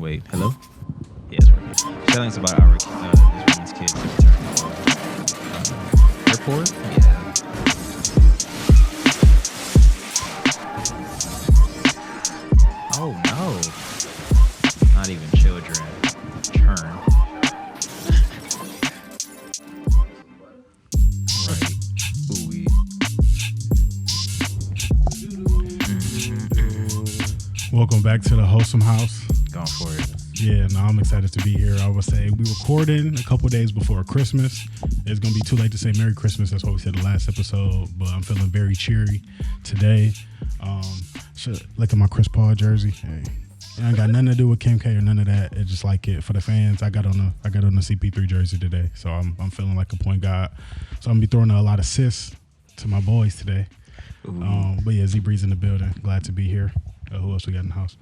Wait, hello? Yes, we're here. Telling us about our this woman's kids returning from airport. Yeah. Oh no! Not even children. Turn. Right. Ooh-wee. Welcome back to the Wholesome House. Going for it. Yeah, no, I'm excited to be here. I would say we recorded a couple days before Christmas. It's going to be too late to say Merry Christmas. That's what we said the last episode. But I'm feeling very cheery today. Look at my Chris Paul jersey. Hey, it ain't got nothing to do with Kim K or none of that. It's just like it for the fans. I got on the CP3 jersey today, so I'm feeling like a point guard. So I'm gonna be throwing a lot of assists to my boys today. But yeah, Z-Breeze in the building. Glad to be here. Who else we got in the house?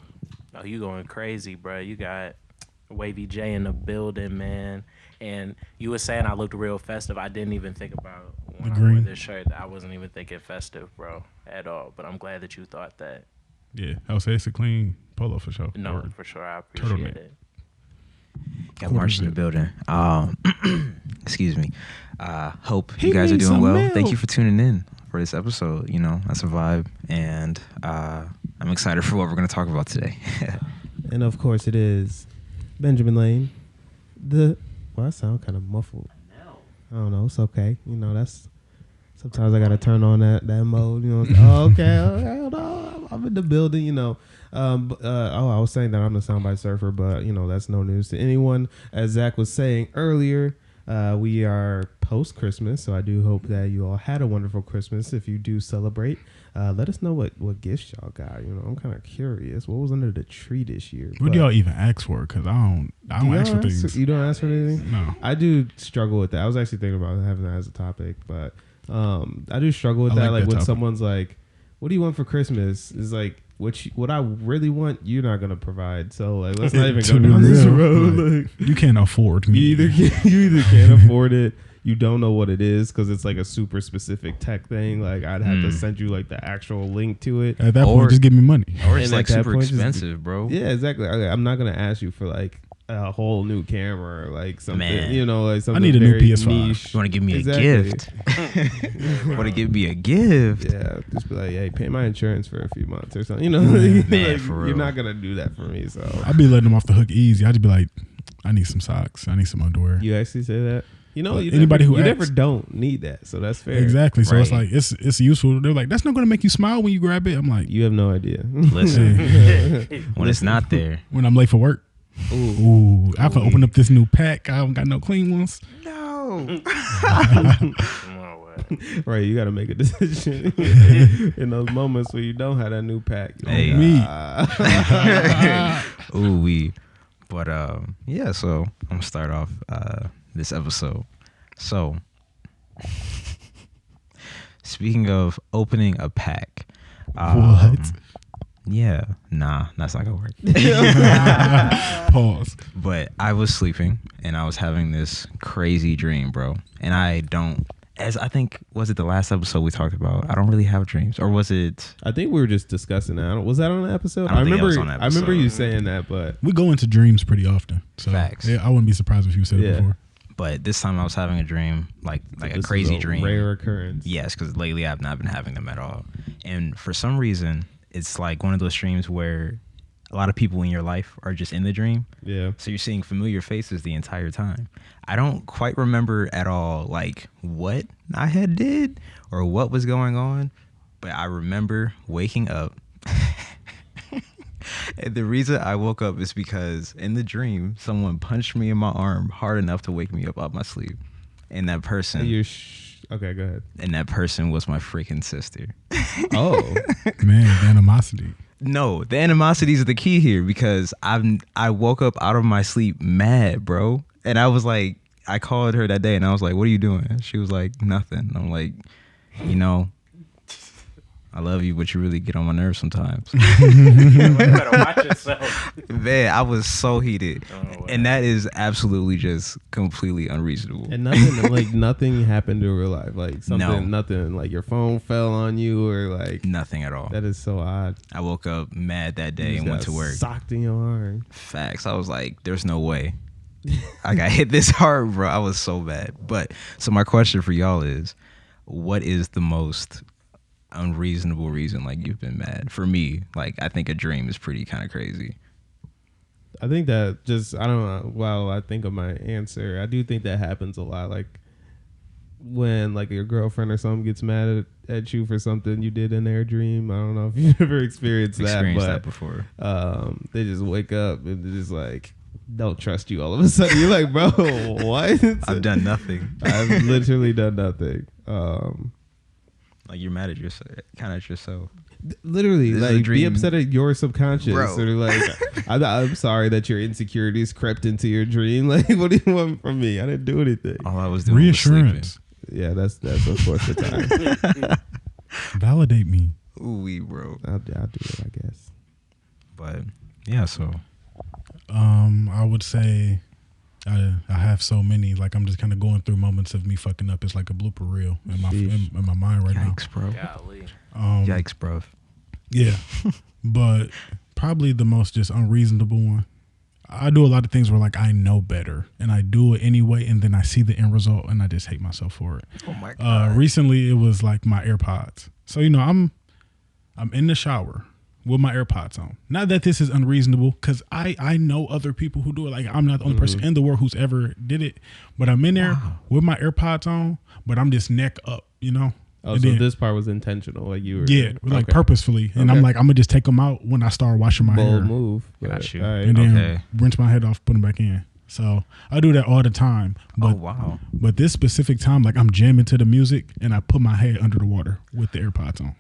Oh, you going crazy, bro. You got Wavy J in the building, man. And you were saying I looked real festive. I didn't even think about when I wore this shirt. I wasn't even thinking festive, bro, at all. But I'm glad that you thought that. Yeah, I would say it's a clean polo for sure. No, for sure. I appreciate it. Got March in the building. Excuse me. Hope you guys are doing well. Milk. Thank you for tuning in for this episode. You know, that's a vibe. And I'm excited for what we're going to talk about today. And of course it is Benjamin Lane. Well, I sound kind of muffled. I don't know. It's okay. You know, that's sometimes I got to turn on that mode. You know, okay, no, I'm in the building. You know, I was saying that I'm the soundbite surfer, but you know that's no news to anyone. As Zach was saying earlier, we are post Christmas, so I do hope that you all had a wonderful Christmas. If you do celebrate, let us know what gifts y'all got. You know, I'm kind of curious. What was under the tree this year? What do y'all even ask for? Because I don't ask for things. You don't ask for anything? No. I do struggle with that. I was actually thinking about having that as a topic, but I do struggle with that. Like when someone's like, "What do you want for Christmas?" Is like, what I really want, you're not gonna provide. So like, let's not even go down this road. Like, you can't afford me. You either can't afford it. You don't know what it is because it's like a super specific tech thing. Like I'd have to send you like the actual link to it. At that point, just give me money. Or it's like super expensive, bro. Yeah, exactly. I'm not gonna ask you for like a whole new camera or like something. Man. You know, like something. I need a new PS5. Niche. You want to give me a gift? Want to give me a gift? Yeah, just be like, hey, pay my insurance for a few months or something. You know, Man, like, for real. You're not gonna do that for me. So I'd be letting them off the hook easy. I'd just be like, I need some socks. I need some underwear. you actually say that. You know, you never don't need that, so that's fair. Exactly. So Right. it's like it's useful. They're like, that's not going to make you smile when you grab it. I'm like, You have no idea. Listen, when it's not there. when I'm late for work. Ooh, I have to open up this new pack. I haven't got no clean ones. No. Right, you got to make a decision in those moments where you don't have that new pack. Hey. Me. Ooh, we. But yeah. So I'm gonna start off this episode. So, speaking of opening a pack, What? Yeah, nah, that's not gonna work. Pause. But I was sleeping and I was having this crazy dream, bro. And I think, was it the last episode we talked about? I don't really have dreams, or was it? I think we were just discussing that. Was that on the episode? I don't think that was on the I remember episode. you saying that, but We go into dreams pretty often. So Facts. yeah, I wouldn't be surprised if you said it before. But this time I was having a dream, like a this crazy is a dream. rare occurrence. Yes, because lately I've not been having them at all. And for some reason, it's like one of those dreams where a lot of people in your life are just in the dream. Yeah. So you're seeing familiar faces the entire time. I don't quite remember at all like what I had did or what was going on, but I remember waking up. And the reason I woke up is because in the dream, someone punched me in my arm hard enough to wake me up out my sleep. And that person... Okay, go ahead. And that person was my freaking sister. Oh. Man, the animosity. No, the animosity is the key here because I woke up out of my sleep mad, bro. And I was like, I called her that day and I was like, what are you doing? She was like, nothing. I'm like, you know, I love you, but you really get on my nerves sometimes. You better watch yourself. Man, I was so heated. And that is absolutely just completely unreasonable. And nothing happened in real life. Like nothing like your phone fell on you or like nothing at all. That is so odd. I woke up mad that day and went to work. Socked in your arm. Facts. I was like, there's no way I got hit this hard, bro. I was so bad. But so my question for y'all is, what is the most unreasonable reason like you've been mad? For me, like I think a dream is pretty kind of crazy. I think that I don't know, while I think of my answer, I do think that happens a lot. Like when like your girlfriend or something gets mad at you for something you did in their dream. I don't know if you've ever experienced that before. They just wake up and they're just like, don't trust you all of a sudden. You're like, bro, what? I've done nothing. I've literally done nothing. Like you're mad at yourself, kind of at yourself. Literally, This is like a dream. be upset at your subconscious. Bro. Or like, I'm sorry that your insecurities crept into your dream. Like, what do you want from me? I didn't do anything. All I was doing Reassurance. Yeah, that's of course the time. Validate me. Ooh, bro. I'll do it, I guess. But yeah, so I would say I have so many. Like I'm just kind of going through moments of me fucking up. It's like a blooper reel in my mind right yikes, bro. Golly. now. Yikes, bro. Yeah, but probably the most just unreasonable one. I do a lot of things where like I know better and I do it anyway, and then I see the end result and I just hate myself for it. Oh my god. Recently it was like my AirPods. So I'm in the shower with my AirPods on. Not that this is unreasonable, because I know other people who do it. Like I'm not the only person in the world who's ever did it, but I'm in there with my AirPods on, but I'm just neck up, Oh, and so then, this part was intentional, like you were. like purposefully, and I'm like, I'm gonna just take them out when I start washing my hair. Bold move. Got you. All right. And then rinse my head off, put them back in. So I do that all the time. But, oh wow. But this specific time, like I'm jamming to the music and I put my head under the water with the AirPods on.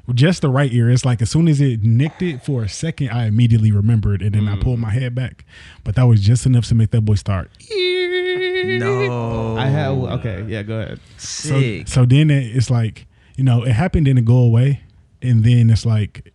With just the right ear. It's like as soon as it nicked it for a second, I immediately remembered, and then I pulled my head back. But that was just enough to make that boy start. No. I have. Okay, yeah, go ahead. Sick. So then it's like, it happened, then it go away, and then it's like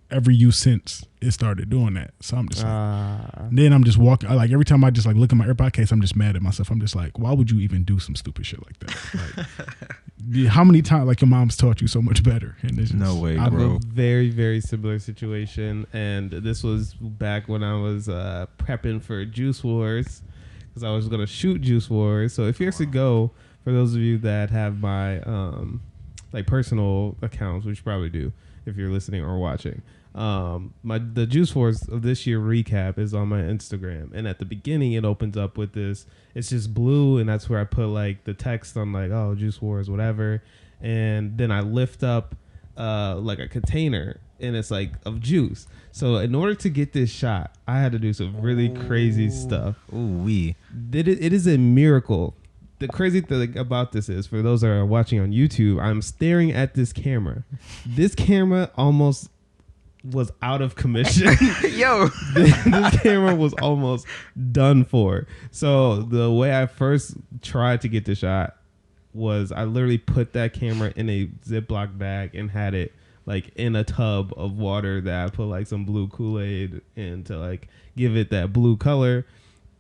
every use since it started doing that. So I'm just like, then I'm just walking. Like every time I just like look at my AirPod case, I'm just mad at myself. I'm just like, why would you even do some stupid shit like that? Like, how many times like your mom's taught you so much better? And it's just, No way, I have bro. a very, very similar situation, and this was back when I was prepping for Juice Wars, because I was gonna shoot Juice Wars. So if years ago, for those of you that have my like personal accounts, which you probably do if you're listening or watching, the Juice Wars of this year recap is on my Instagram, and at the beginning it opens up with this. It's just blue, and that's where I put like the text on like, oh, Juice Wars, whatever, and then I lift up like a container, and it's like of juice. So in order to get this shot, I had to do some really crazy stuff. Ooh, It is a miracle. The crazy thing about this is, for those that are watching on YouTube, I'm staring at this camera. This camera almost was out of commission. Yo. This camera was almost done for. So the way I first tried to get the shot was I literally put that camera in a Ziploc bag and had it like in a tub of water that I put like some blue Kool-Aid in to like give it that blue color.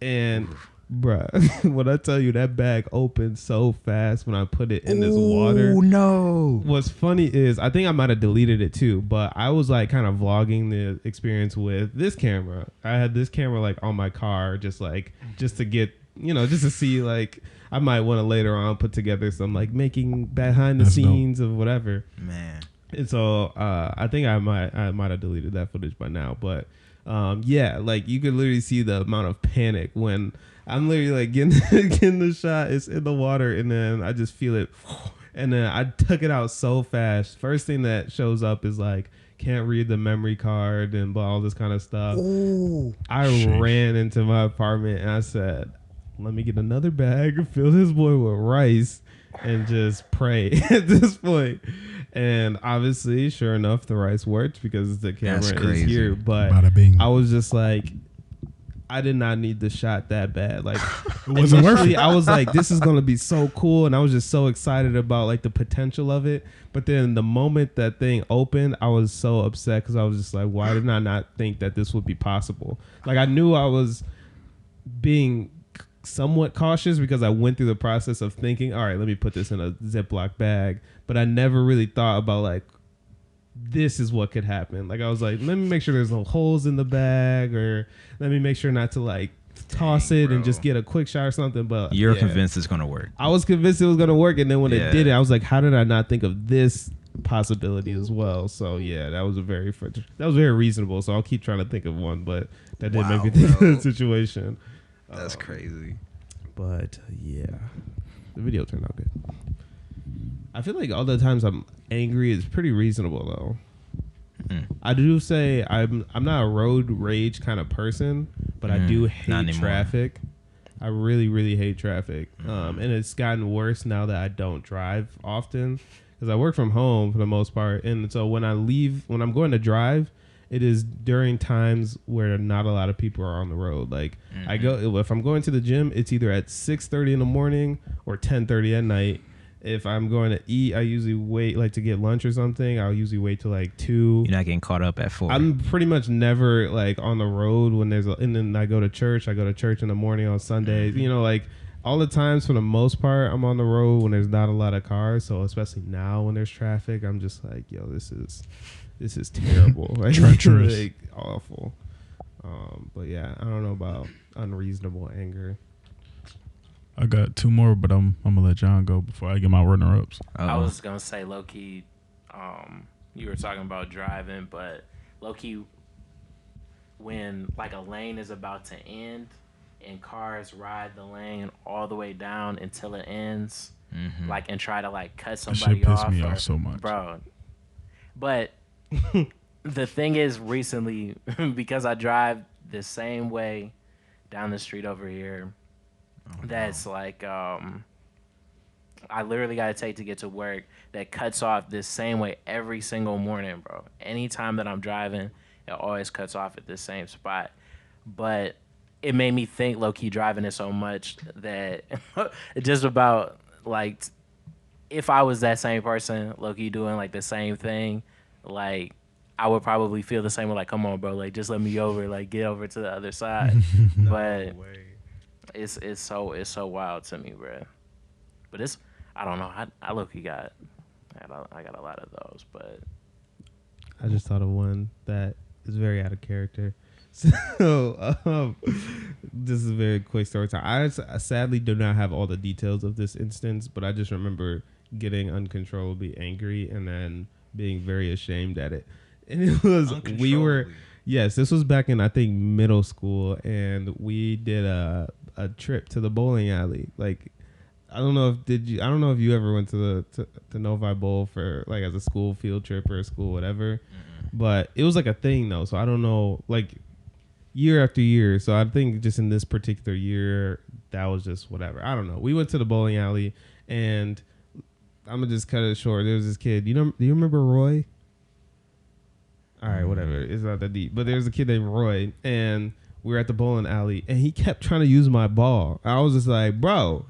And bruh, when I tell you that bag opened so fast when I put it in this water. Oh no. What's funny is I think I might have deleted it too, but I was like kind of vlogging the experience with this camera. I had this camera like on my car just to get, just to see, like I might want to later on put together some like making behind the scenes of whatever. Man. And so I think I might have deleted that footage by now, but yeah, like you could literally see the amount of panic when I'm literally like getting the shot. It's in the water, and then I just feel it, and then I took it out so fast. First thing that shows up is like, can't read the memory card and all this kind of stuff. Ooh. I ran into my apartment and I said, let me get another bag, fill this boy with rice, and just pray at this point. And obviously, sure enough, the rice worked because the camera is here. But Bada bing. I was just like, I did not need the shot that bad. Like It wasn't worth initially, it. I was like, this is gonna be so cool, and I was just so excited about like the potential of it. But then the moment that thing opened, I was so upset because I was just like, why did I not think that this would be possible? Like I knew I was being somewhat cautious because I went through the process of thinking, all right, let me put this in a Ziploc bag. But I never really thought about like, this is what could happen. Like I was like, let me make sure there's no holes in the bag, or let me make sure not to like toss it and just get a quick shot or something. But you're convinced it's gonna work. I was convinced it was gonna work, and then when it did it, I was like, how did I not think of this possibility as well? So yeah, that was very reasonable. So I'll keep trying to think of one, but that did make me think of the situation. That's crazy. But yeah, the video turned out good. I feel like all the times I'm angry is pretty reasonable though. I do say I'm not a road rage kind of person, but I do hate traffic. I really, really hate traffic. And it's gotten worse now that I don't drive often because I work from home for the most part. And so when I'm going to drive, it is during times where not a lot of people are on the road. Like if I'm going to the gym, it's either at 6:30 in the morning or 10:30 at night. If I'm going to eat, I usually wait like to get lunch or something. I'll usually wait till like 2. You're not getting caught up at 4. I'm pretty much never like on the road when and then I go to church. I go to church in the morning on Sundays. You know, like all the times for the most part, I'm on the road when there's not a lot of cars. So especially now when there's traffic, I'm just like, yo, this is terrible. Like, treacherous, like, awful. But yeah, I don't know about unreasonable anger. I got 2 more, but I'm gonna let John go before I get my runner ups. I was gonna say low key. You were talking about driving, but low key, when like a lane is about to end and cars ride the lane all the way down until it ends, like and try to like cut somebody that shit off. pissed me off so much, bro. But the thing is, recently, because I drive the same way down the street over here. That's like I literally got to take to get to work that cuts off this same way every single morning, bro. Anytime that I'm driving, it always cuts off at this same spot. But it made me think low-key driving it so much that just about like if I was that same person low-key doing like the same thing, like I would probably feel the same way, like, come on, bro, like just let me over, like get over to the other side. But it's so wild to me, bro. But it's I don't know. I low-key got a lot of those, but I just thought of one that is very out of character. So this is a very quick story time. I sadly do not have all the details of this instance, but I just remember getting uncontrollably angry and then being very ashamed at it. And it was this was back in I think middle school, and we did a trip to the bowling alley. Like I don't know if you ever went to Novi Bowl for like as a school field trip or a school whatever. But it was like a thing though, so I don't know, like year after year. So I think just in this particular year, that was just whatever. I don't know. We went to the bowling alley, and I'm gonna just cut it short. There was this kid. Do you remember Roy? All right, whatever. It's not that deep. But there's a kid named Roy, and we were at the bowling alley, and he kept trying to use my ball. I was just like, bro,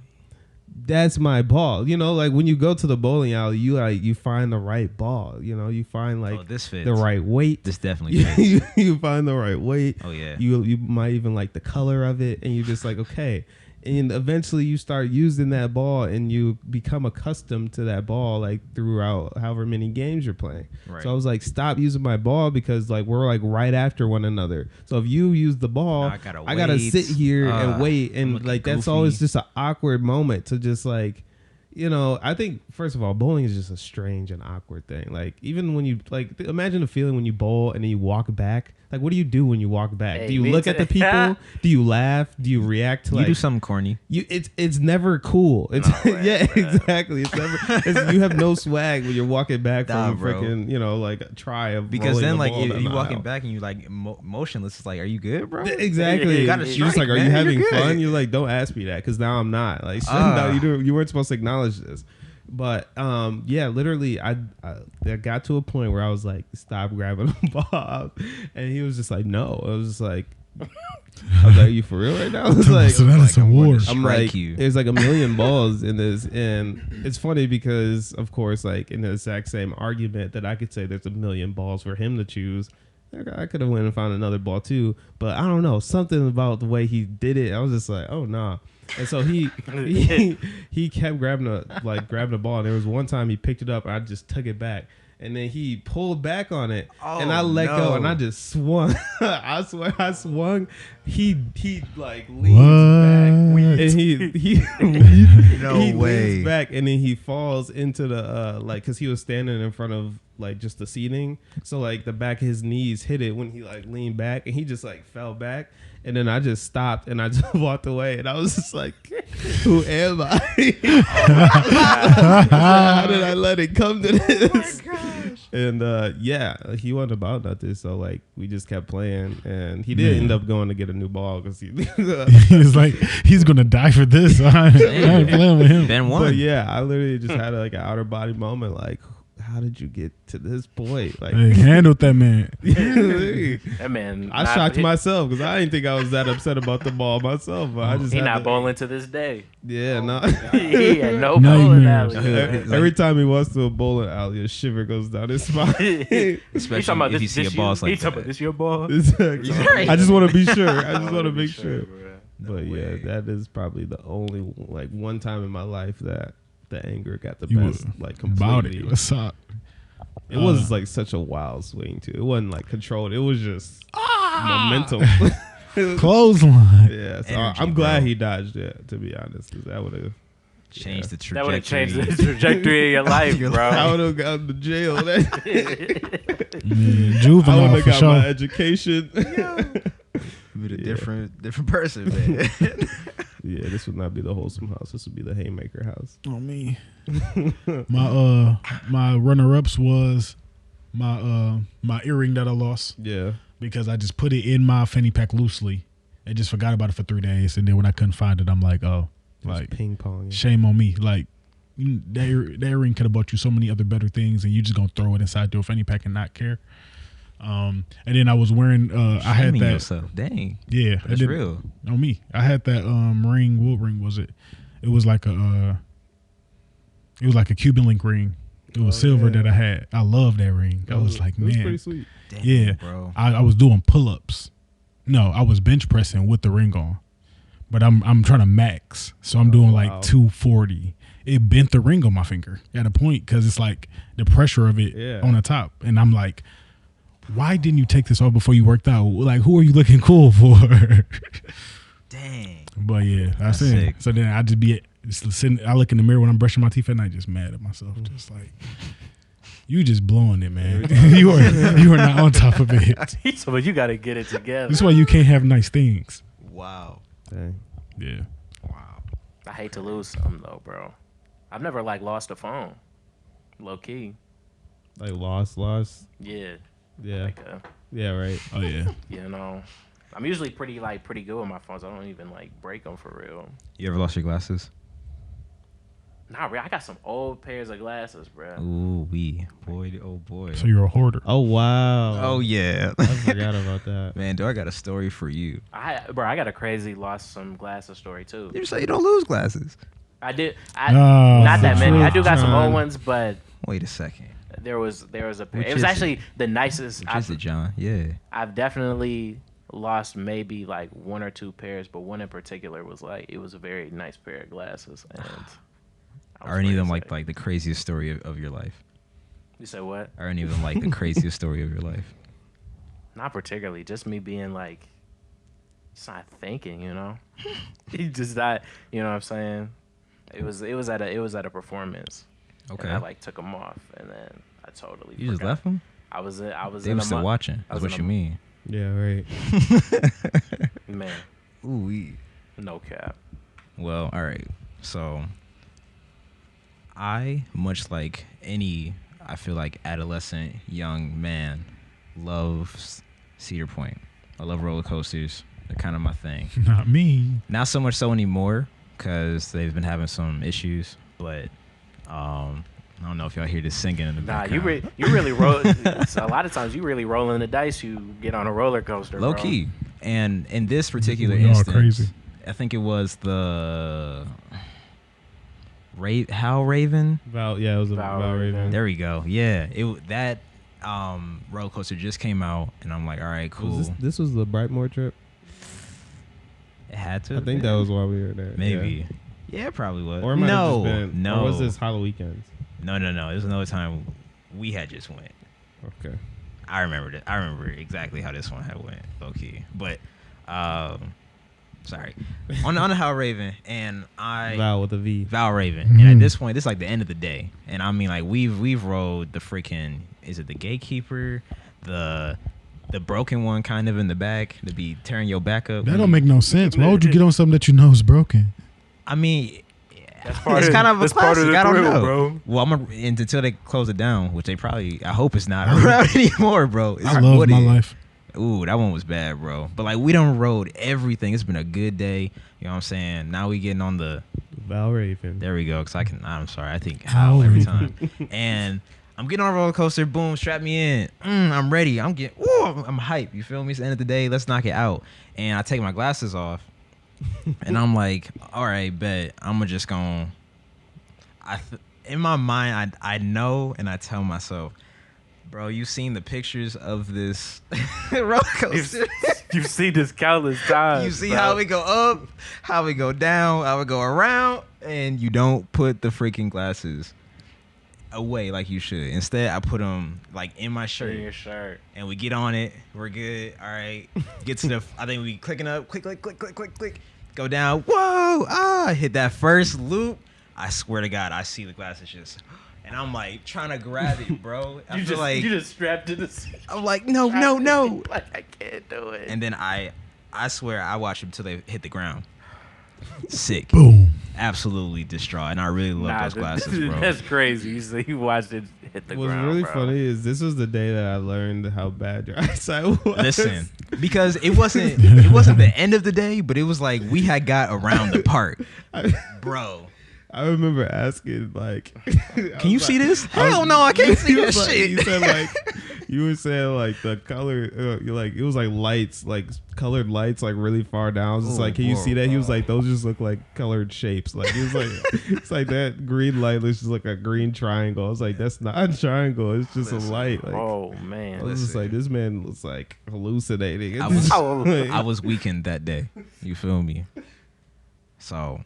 that's my ball. You know, like when you go to the bowling alley, you find the right ball. You know, you find like this fits. The right weight. This definitely fits. you find the right weight. Oh yeah. You might even like the color of it, and you're just like, okay. And eventually you start using that ball, and you become accustomed to that ball like throughout however many games you're playing. Right. So I was like, stop using my ball, because like we're like right after one another. So if you use the ball, I gotta sit here and wait, and like that's always just an awkward moment to just like, you know, I think first of all, bowling is just a strange and awkward thing. Like even when you like, imagine the feeling when you bowl and then you walk back. Like, what do you do when you walk back? Hey, do you look at the people? Do you laugh? Do you react to like? You do something corny. It's never cool. It's exactly. It's never. You have no swag when you're walking back from freaking, you know, like a try of because then the like if you walking back and you like motionless. It's like, are you good, bro? Exactly. You're just like, are you having fun? You're like, don't ask me that, because now I'm not. Like, no, you weren't supposed to acknowledge this. But yeah, literally, I got to a point where I was like, stop grabbing the ball, and he was just like, no. I was just like, I was like, "Are you for real right now?" I was like, So that is a I'm war. going to I'm strike like, you. there's like a million balls in this, and it's funny because, of course, like in the exact same argument that I could say there's a million balls for him to choose, I could have went and found another ball too. But I don't know, something about the way he did it, I was just like, oh nah. And so he kept grabbing a ball. And there was one time he picked it up, and I just took it back. And then he pulled back on it, and I let go, and I just swung. I swear, I swung. He like leans back, and he No he way. leans back, and then he falls into the because he was standing in front of like just the seating, so like the back of his knees hit it when he like leaned back, and he just like fell back. And then I just stopped and I just walked away, and I was just like, "Who am I? How did I let it come to this?" And he wasn't about nothing, so like we just kept playing, and he did end up going to get a new ball because he He's like, he's gonna die for this. I ain't playing with him. Ben won. But yeah, I literally just had like an outer body moment, like, how did you get to this point? Like, Hey, handled that man. That man. I shocked myself because I didn't think I was that upset about the ball myself. But I just He had not to- bowling to this day. Yeah, no. He had no Nightmares. bowling alley. Every time he walks to a bowling alley, a shiver goes down his spine. He Especially talking about if this, you see this a boss you, like he talking about that. this your ball. Exactly. I just want to be sure. I just want to make sure. bro. But yeah, way. that is probably the only like one time in my life that the anger got the You best, were like about completely. it. What's up? It was like such a wild swing too. It wasn't like controlled. It was just momentum. Clothesline. Yeah, so Energy, I'm glad bro. he dodged it, to be honest, because that would have Change the That trajectory. would have changed the trajectory of your life, Your bro. I would have gone to jail. Man, I juvenile would have for got my sure. education. Be a different person, man. Yeah, this would not be the Wholesome house. This would be the Haymaker house. On me. My runner ups was my earring that I lost Yeah. because I just put it in my fanny pack loosely and just forgot about it for 3 days, and then when I couldn't find it, I'm like, oh, like Ping pong. shame on me. Like that earring could have bought you so many other better things, and you just gonna throw it inside your fanny pack and not care. And then I was wearing I had Shaming that yourself. Dang. yeah, That's and then- real. on me. I had that ring. What ring was it? It was like a Cuban link ring. It was silver that I had. I love that ring. I was like, it was man, pretty sweet. Dang, yeah. bro. I was doing pull ups. No, I was bench pressing with the ring on. But I'm trying to max, so I'm doing wow. like 240. It bent the ring on my finger at a point because it's like the pressure of it on the top, and I'm like, why didn't you take this off before you worked out? Like, who are you looking cool for? Dang. But yeah, that's it. sick. So then I just be sitting. I look in the mirror when I'm brushing my teeth at night, just mad at myself, just like, you just blowing it, man. you are not on top of it. So you got to get it together. This is why you can't have nice things. Wow. Dang. Yeah. Wow. I hate to lose some though, bro. I've never like lost a phone, low key. Like lost. Yeah, Yeah. like Yeah, right. Oh yeah. you know, I'm usually pretty good with my phones. I don't even like break them for real. You ever lost your glasses? Nah, bro, I got some old pairs of glasses, bro. Ooh, boy, oh boy. So you're a hoarder. Oh, wow. Oh yeah. I forgot about that. Man, do I got a story for you? I got a crazy lost some glasses story too. You say you don't lose glasses. I did. Oh, Not that many. I do got some John. old ones, but Wait a second. there was a pair. Which It was is actually the nicest. Which is it, John? Yeah. I've definitely lost maybe like one or two pairs, but one in particular was like it was a very nice pair of glasses. And I was Are any of them very like the craziest story of your life? You said what? Are any of them like the craziest story of your life? Not particularly. Just me being like, just not thinking. You know, he just not. You know what I'm saying? It was at a performance. Okay. And I like took them off, and then I totally. You just forgot. left them? I was They in were a still mo- watching. I That's was what in you a- mean. Yeah, right. Man, Ooh. no cap. Well, all right. So, I, much like any, I feel like adolescent young man, loves Cedar Point. I love roller coasters. They're kind of my thing. Not me. Not so much so anymore because they've been having some issues. But I don't know if y'all hear this singing in the Nah, background. you really roll. A lot of times you really rolling the dice. You get on a roller coaster. Low bro. key. And in this particular Y'all instance, crazy. I think it was the Hal Raven. It was a Val Raven. There we go. Yeah, that roller coaster just came out, and I'm like, all right, cool. This was the Brightmoor trip. It had to. I think that was why we were there. Maybe. Yeah, it probably was. Or it might have just been, no. Or was this Halloween weekends? No. It was another time we had just went. Okay. I remember exactly how this one had went, low key. But sorry. on the Hal Raven, and Val with a V. Val Raven. And at this point, this is like the end of the day. And I mean, like, we've rode the freaking, is it the Gatekeeper? The broken one kind of in the back to be tearing your back up. That don't make no sense. Why would you get on something that you know is broken? I mean, that's part it's of, kind of a that's classic. part of the I don't thrill, know, bro. Well, until they close it down, which they probably. I hope it's not around anymore, bro. I love my life. Ooh, that one was bad, bro. But like, we done rode everything. It's been a good day. You know what I'm saying? Now we getting on the Val Raven. There we go. Cause I'm sorry. I think Hal every time. And I'm getting on a roller coaster. Boom, strap me in. I'm ready. I'm hyped. You feel me? It's the end of the day. Let's knock it out. And I take my glasses off. And I'm like, all right, bet. I'm just going to... In my mind, I know, and I tell myself, bro, you've seen the pictures of this roller coaster. You've seen this countless times. You see how we go up, how we go down, how we go around, and you don't put the freaking glasses away like you should. Instead, I put them like in my shirt. In your shirt. And we get on it. We're good. All right. Get to the... I think we clicking up. Click. Go down. Whoa. Hit that first loop. I swear to God, I see the glasses just... And I'm like trying to grab it, bro. You just strapped to the seat. I'm like, no. Like, I can't do it. And then I swear I watched them until they hit the ground. Sick. Boom. Absolutely distraught. And I really love those glasses, bro. That's crazy. You watched it hit the ground. What's really bro. funny is this was the day that I learned how bad your eyesight was. Listen, because it wasn't the end of the day, but it was like we had got around the park. Bro. I remember asking, like, can you see this? Hell no, I can't see that shit. You said, like, you were saying, like, the color, like, it was like lights, like colored lights, like really far down. I was just like, can you see that? He was like, those just look like colored shapes. Like, he was like, it's like that green light looks just like a green triangle. I was like, that's not a triangle. It's just a light. Like, oh, man. I was just like, this man looks like hallucinating. I was weakened that day. You feel me? So,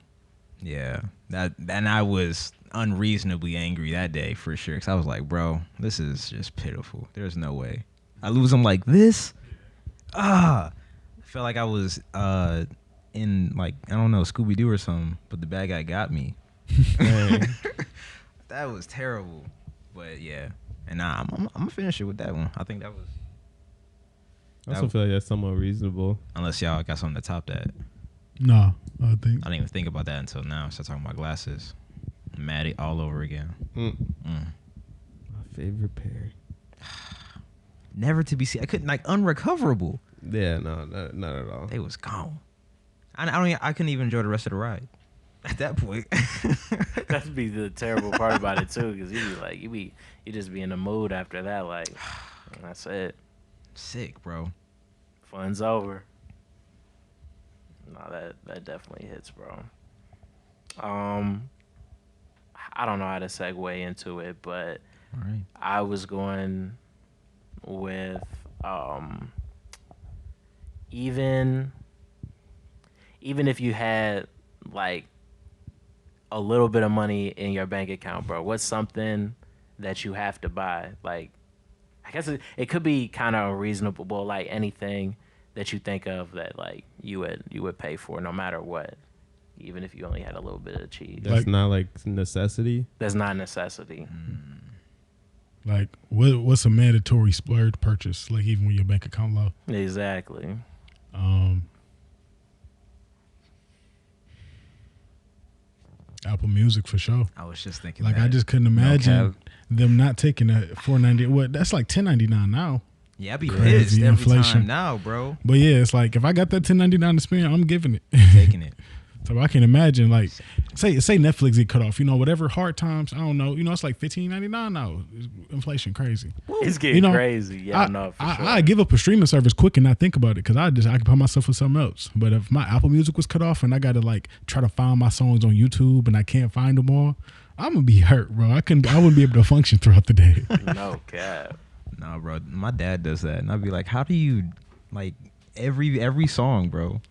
yeah. And I was unreasonably angry that day for sure. Because I was like, bro, this is just pitiful. There's no way. I lose them like this? I felt like I was in, like, I don't know, Scooby-Doo or something. But the bad guy got me. That was terrible. But, yeah. And I'm going to finish it with that one. I think that was... I also feel like that's somewhat reasonable. Unless y'all got something to top that. No, I think. I didn't even think about that until now. I started talking about glasses. I'm mad at all over again. My favorite pair. Never to be seen. I couldn't, like, unrecoverable. Yeah, no, not at all. They was gone. I couldn't even enjoy the rest of the ride at that point. That'd be the terrible part about it too, because you just be in the mood after that. Like, that's it. Sick, bro. Fun's over. No, that definitely hits, bro. I don't know how to segue into it, but all right. I was going with even if you had like a little bit of money in your bank account, bro, what's something that you have to buy? Like, I guess it could be kind of unreasonable, like anything that you think of that like you would pay for no matter what, even if you only had a little bit of cheese. That's not like necessity. That's not necessity. Like what's a mandatory splurge purchase? Like even when your bank account low. Exactly. Apple Music for sure. I was just thinking. Like I just couldn't imagine them not taking that $4.90. What? That's like $10.99 now. Yeah, I'd be Crazy pissed every inflation time now, bro. But yeah, it's like if I got that $10.99 to spend, I'm giving it. Taking it. So I can imagine, like, say Netflix get cut off. You know, whatever hard times. I don't know. You know, it's like $15.99 now. Inflation crazy. It's getting crazy. Yeah, no, for sure. I give up a streaming service quick and not think about it because I can put myself with something else. But if my Apple Music was cut off and I got to like try to find my songs on YouTube and I can't find them all, I'm gonna be hurt, bro. I wouldn't be able to function throughout the day. No cap. Nah, bro. My dad does that, and I'd be like, "How do you like every song, bro?"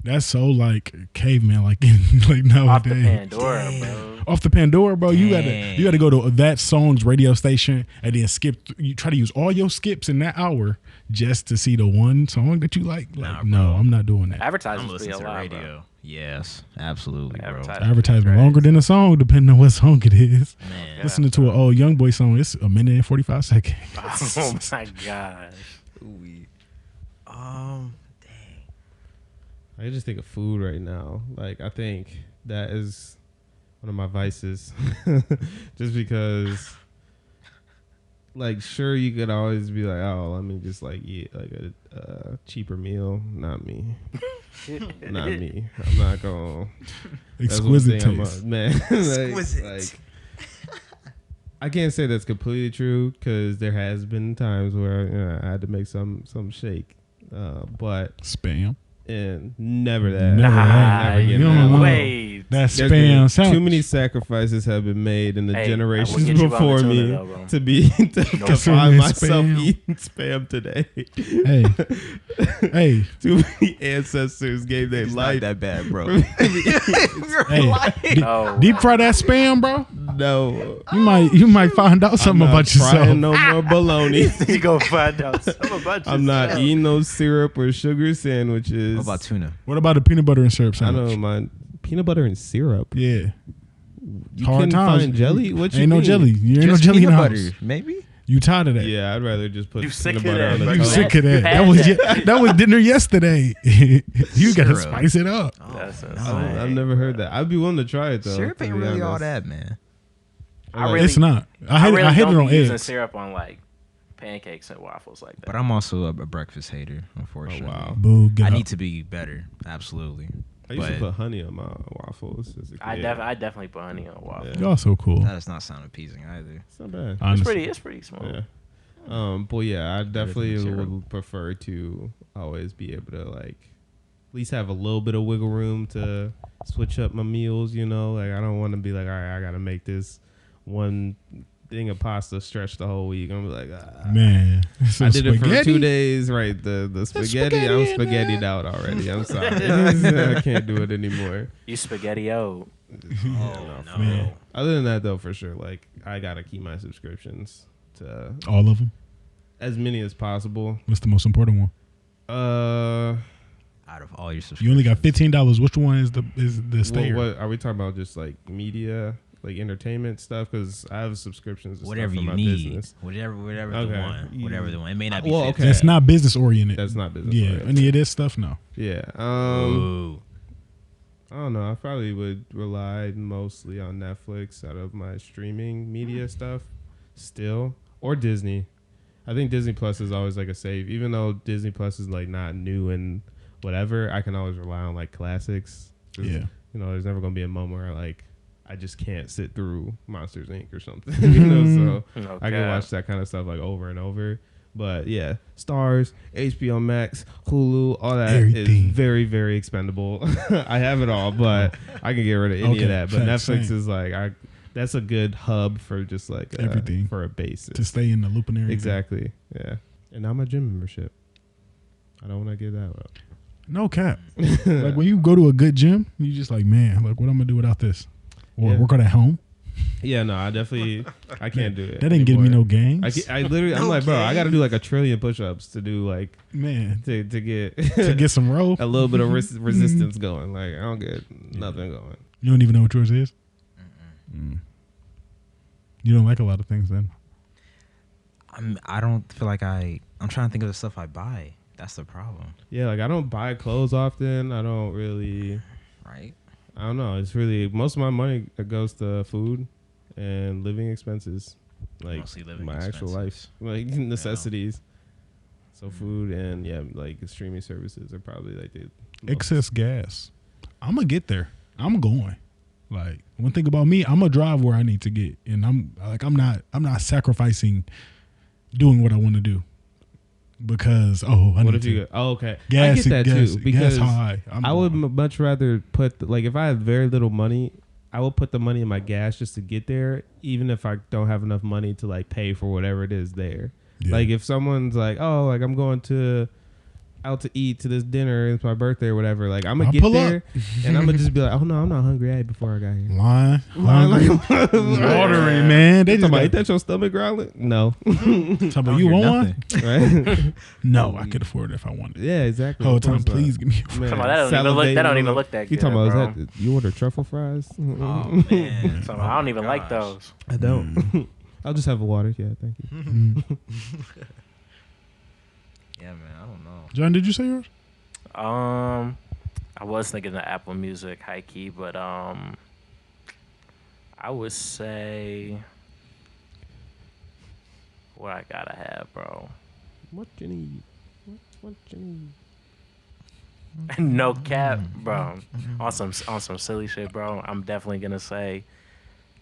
That's so like caveman, like nowadays. Off the Pandora, bro. Off the Pandora, bro. You gotta go to that song's radio station and then skip. You try to use all your skips in that hour just to see the one song that you like. No, I'm not doing that. Advertisements be a to lot, radio. bro. Yes, absolutely, bro. Advertisement longer than a song, depending on what song it is. Man. Listening to an old Young Boy song, it's a minute and 45 seconds. Oh my gosh. Dang. I just think of food right now. Like, I think that is one of my vices. Just because, like, sure, you could always be like, oh, let me just, like, eat, like, a cheaper meal. Not me. Not me. I'm not going to. Exquisite taste. Man. Exquisite. I can't say that's completely true because there has been times where I had to make some shake. But Spam. And never that. Nah, never that. Wait. That's spam. Too many sacrifices have been made in the generations before me to find myself eating spam today. Hey. Too many ancestors gave their life. Not that bad, bro. Deep fry that spam, bro. No. You might find out something about yourself. No more bologna. You gonna find out something about yourself. I'm not eating those syrup or sugar sandwiches. What about tuna? What about the peanut butter and syrup sandwich? I know, my peanut butter and syrup. Yeah. You couldn't find jelly? What you ain't mean? No jelly. You ain't Just no jelly in peanut the butter, house. maybe? You tired of that? Yeah, I'd rather just put peanut butter on the You toast. sick of that? That was dinner yesterday. You gotta spice it up. That's I've never heard that. I'd be willing to try it though. Syrup ain't really all that, man. It's not. I hate it on eggs. Using syrup on like pancakes and waffles like that. But I'm also a breakfast hater, unfortunately. Oh, wow. Boo, I need to be better. Absolutely. I used to put honey on my waffles as a kid. I definitely put honey on waffles. Y'all so cool. That does not sound appeasing either. It's not bad. Honestly. It's pretty smooth. Yeah. But yeah, I definitely would prefer to always be able to like at least have a little bit of wiggle room to switch up my meals, you know? Like I don't want to be like, all right, I gotta make this one thing of pasta stretch the whole week. I'm like, man, I did it for 2 days, right? The spaghetti, I'm spaghettied out already. I'm sorry. I can't do it anymore. You spaghetti-o. No. Man. Other than that though, for sure, like I gotta keep my subscriptions to all of them, as many as possible. What's the most important one? Out of all your subscriptions, you only got $15. Which one is the stayer? What are we talking about? Just like media, like entertainment stuff? Because I have subscriptions. To whatever stuff for you my need, business. whatever Okay. the one, whatever the one. It may not be. Well, 50. okay. That's not business oriented. That's not business. Yeah, oriented. any of this stuff, no. Yeah. Ooh. I don't know. I probably would rely mostly on Netflix out of my streaming media stuff still, or Disney. I think Disney Plus is always like a save. Even though Disney Plus is like not new and whatever, I can always rely on like classics. Yeah. You know, there's never going to be a moment where like I just can't sit through Monsters Inc. or something. You know, so I can watch that kind of stuff like over and over. But yeah, Stars, HBO Max, Hulu, all that is very, very expendable. I have it all, but I can get rid of any of that. But Netflix is like, that's a good hub for just like everything for a basis to stay in the loop and everything. Exactly. Yeah. And now my gym membership. I don't want to give that up. No cap. Like when you go to a good gym, you just like, man, like what I'm gonna do without this? Or work out at home. Yeah, no, I can't do it. That didn't give me no gains. I literally, I'm like, bro, I got to do like 1 trillion push-ups to do like, man, to get to get some row, a little bit of resistance going. Like I don't get nothing going. You don't even know what yours is. You don't like a lot of things then. I don't feel like I'm trying to think of the stuff I buy. That's the problem. Yeah, like I don't buy clothes often. I don't really. Right. I don't know. It's really most of my money goes to food and living expenses, like my actual life, like necessities. So food and like streaming services are probably like the excess gas. I'm gonna get there. I'm going. Like, one thing about me, I'm gonna drive where I need to get, and I'm not sacrificing doing what I want to do because what if you go, okay, I get that too, because I would much rather put like, if I have very little money, I will put the money in my gas just to get there, even if I don't have enough money to like pay for whatever it is there. Yeah. Like if someone's like, oh, like I'm going out to eat to this dinner, it's my birthday or whatever, like I'm gonna get there and I'm gonna just be like, oh no, I'm not hungry. I ate before I got here. Lying like watering, man. They just ain't that your stomach growling? No. About you want one? Right? No, I could afford it if I wanted. Yeah, exactly. Whole time, please give me. That don't even look that good. You talking about bro. Is that you order truffle fries? Oh man, I don't even like those. I don't. I'll just have a water. Yeah, thank you. Yeah, man, I don't know. John, did you say yours? I was thinking of Apple Music, high key, but I would say what I gotta have, bro. What you need? What you need? No cap, bro. On some silly shit, bro. I'm definitely gonna say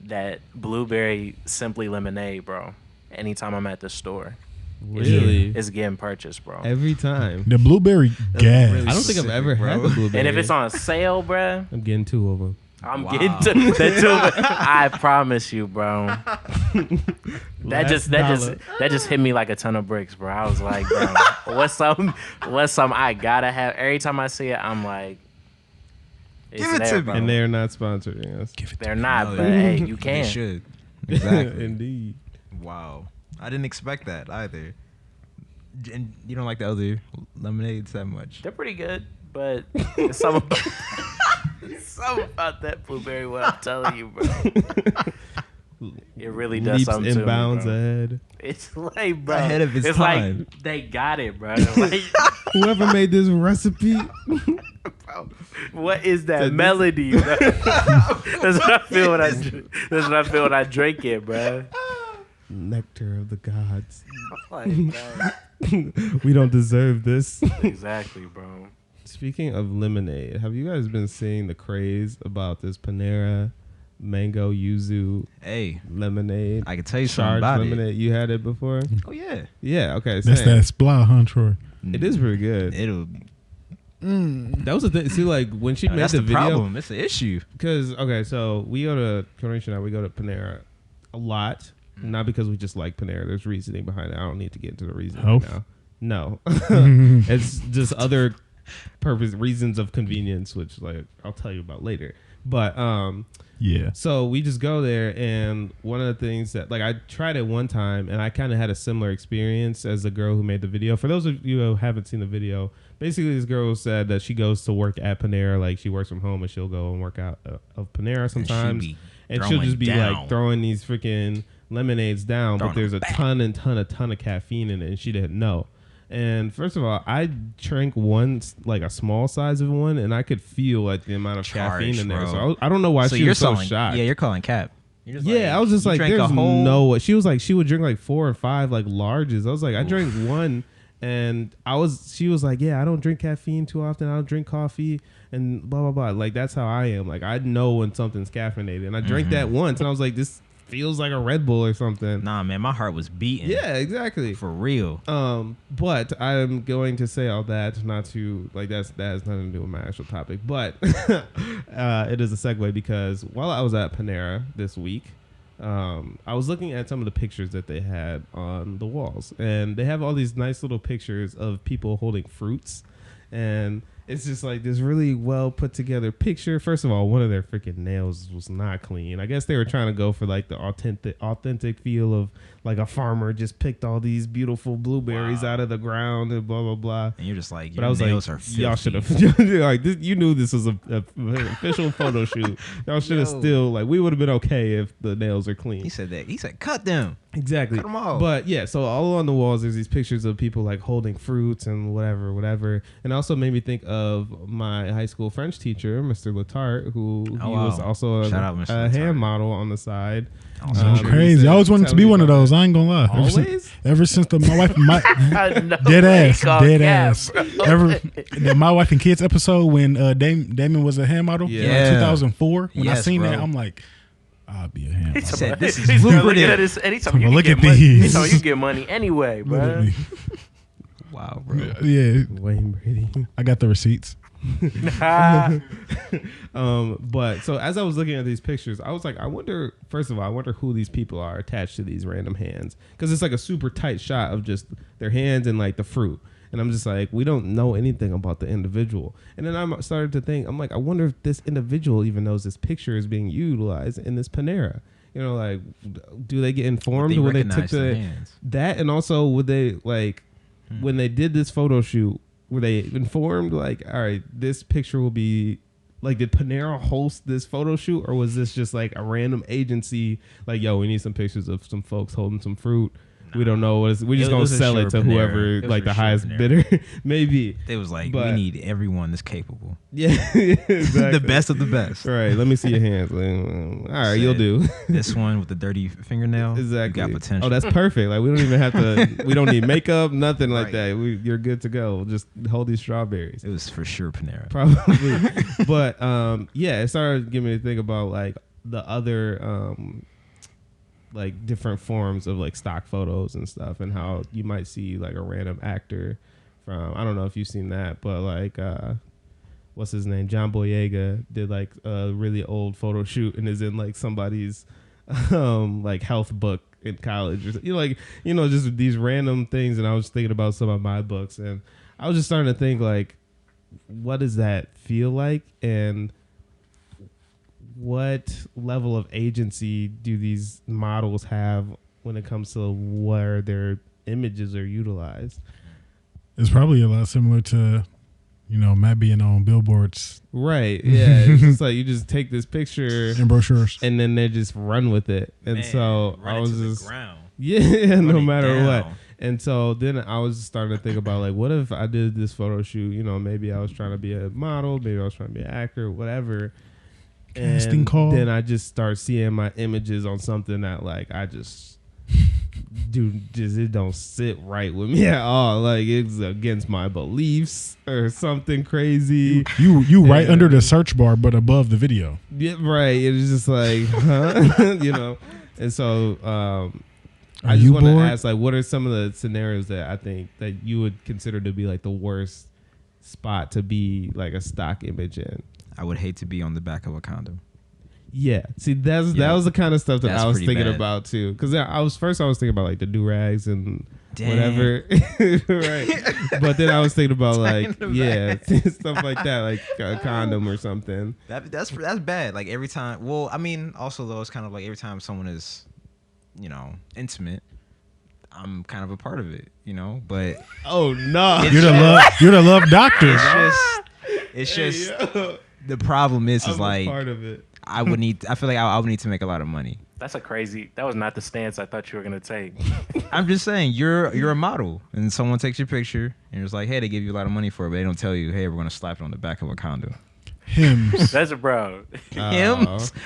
that blueberry simply lemonade, bro. Anytime I'm at the store. Really? It's getting purchased, bro. Every time. The blueberry gas. Really I don't think I've ever had the blueberry. And if it's on sale, bro, I'm getting 2 of them. I'm getting the 2. I promise you, bro. That just hit me like a ton of bricks, bro. I was like, bro, what's something I gotta have? Every time I see it, I'm like, give it to me. And they're not sponsoring us. They're not, but hey, you can. They should. Exactly. Indeed. Wow. I didn't expect that either. And you don't like the other lemonades that much? They're pretty good, but it's something about that blueberry, what I'm telling you, bro. It really does Leaps something and to bounds me, bro. ahead. It's like, bro. Ahead of its it's time. like they got it, bro. Like, Whoever made this recipe. bro, what is that melody, bro? That's what I feel when I drink it, bro. Nectar of the gods. Like, bro. We don't deserve this. Exactly, bro. Speaking of lemonade, have you guys been seeing the craze about this Panera mango yuzu lemonade? I can tell you something about lemonade. You had it before? Oh yeah. Yeah, okay. That's that splat, huh, Troy? It is pretty good. That was the thing. See, like when she made that's the the video, problem. It's the issue. Because so we go to Corinne and I, we go to Panera a lot. Not because we just like Panera. There's reasoning behind it. I don't need to get into the reasoning right now. No. It's just other reasons of convenience, which like I'll tell you about later. But yeah. So we just go there, and one of the things that like I tried it one time, and I kind of had a similar experience as the girl who made the video. For those of you who haven't seen the video, basically this girl said that she goes to work at Panera, like she works from home, and she'll go and work out of Panera sometimes, and she'll just be like throwing these freaking lemonades down, but there's a ton of caffeine in it, and she didn't know. And first of all, I drank one, like a small size of one, and I could feel like the amount of caffeine in there. So I don't know why she was so shocked. Yeah, you're calling cap. I was just like, there's no way. She was like, she would drink like 4 or 5 like larges. I was like, I drank one, and she was like, yeah, I don't drink caffeine too often. I don't drink coffee and blah blah blah. Like that's how I am. Like I know when something's caffeinated, and I drank that once, and I was like, this feels like a Red Bull or something. Nah, man, my heart was beating. Yeah, exactly. For real. But I'm going to say all that not to like that has nothing to do with my actual topic. But it is a segue because while I was at Panera this week, I was looking at some of the pictures that they had on the walls, and they have all these nice little pictures of people holding fruits, and it's just like this really well put together picture. First of all, one of their freaking nails was not clean. I guess they were trying to go for like the authentic feel of like a farmer just picked all these beautiful blueberries out of the ground and blah blah blah. And you're just like, your nails are filthy. Y'all should have like this, you knew this was an official photo shoot. Y'all should have still like we would have been okay if the nails are clean. He said that. He said cut them. Exactly. Cut 'em off. But yeah, so all on the walls there's these pictures of people like holding fruits and whatever. And also made me think of my high school French teacher, Mr. Letarte, who he was also Shout out, Mr. a Letarte. hand model on the side. So crazy. I always wanted to be one of those. I ain't gonna lie. Always? Ever since my wife, No, dead ass. bro. My wife and kids episode when Damon was a hand model, Yeah. like 2004. When I Yes, seen bro. that, I'm like, I'll be a hand He model. said, this is He's looking lucrative. at this. Anytime you Look can at get money, these. anytime you can get money anyway, bro. Literally. Wow, bro. Yeah, Wayne Brady. I got the receipts. But so as I was looking at these pictures, I was like, I wonder who these people are attached to these random hands, because it's like a super tight shot of just their hands and like the fruit. And I'm just like, we don't know anything about the individual. And then I started to think, I'm like, I wonder if this individual even knows this picture is being utilized in this Panera. You know, like, do they get informed when they took hands. that? And also, would they, like, when they did this photo shoot, were they informed, like, all right, this picture will be, like, did Panera host this photo shoot? Or was this just, like, a random agency, like, yo, we need some pictures of some folks holding some fruit. We don't know what it's, we're just It going to was a sell sure it to Panera. whoever, It was like, for the sure highest Panera. bidder. Maybe. They was like, But- we need everyone that's capable. Yeah. Exactly. The best of the best. Right. Let me see your hands. Like, all right, you'll do. This one with the dirty fingernail. Exactly. You got potential. Oh, that's perfect. Like, we don't even have to, we don't need makeup, nothing like Right. that. You're good to go. We'll just hold these strawberries. It was for sure Panera. Probably. But yeah, it started giving me to think about like the other like different forms of like stock photos and stuff, and how you might see like a random actor from, I don't know if you've seen that, but like what's his name? John Boyega did like a really old photo shoot and is in like somebody's like health book in college, or just these random things. And I was thinking about some of my books, and I was just starting to think like, what does that feel like, and what level of agency do these models have when it comes to where their images are utilized? It's probably a lot similar to, Matt being on billboards Right. Yeah. It's just like you just take this picture and brochures. and then they just run with it. And Man, so run I it was to the just ground. yeah, no Run it matter what. down. And so then I was just starting to think about like, what if I did this photo shoot? Maybe I was trying to be a model, maybe I was trying to be an actor, whatever. Casting And call. then I just start seeing my images on something that like I just it don't sit right with me at all. Like it's against my beliefs or something crazy. You right And- under the search bar, but above the video. Yeah, right. It's just like, huh? And so I just you want to bored? ask, like, what are some of the scenarios that I think that you would consider to be like the worst spot to be like a stock image in? I would hate to be on the back of a condom. Yeah, see, that Yeah. was the kind of stuff that That's I was pretty thinking bad. about too. Because I was thinking about like the do rags and Dang. whatever, right? But then I was thinking about like stuff like that, like a condom or something. That's bad. Like every time. Well, I mean, also though, it's kind of like every time someone is, intimate, I'm kind of a part of it. But Oh no, It's You're the love doctor. it's just the problem is I'm a like part of it. I feel like I would need to make a lot of money. That's that was not the stance I thought you were gonna take. I'm just saying you're a model and someone takes your picture and it's like, hey, they give you a lot of money for it, but they don't tell you, hey, we're gonna slap it on the back of a condom. Hymns. That's bro.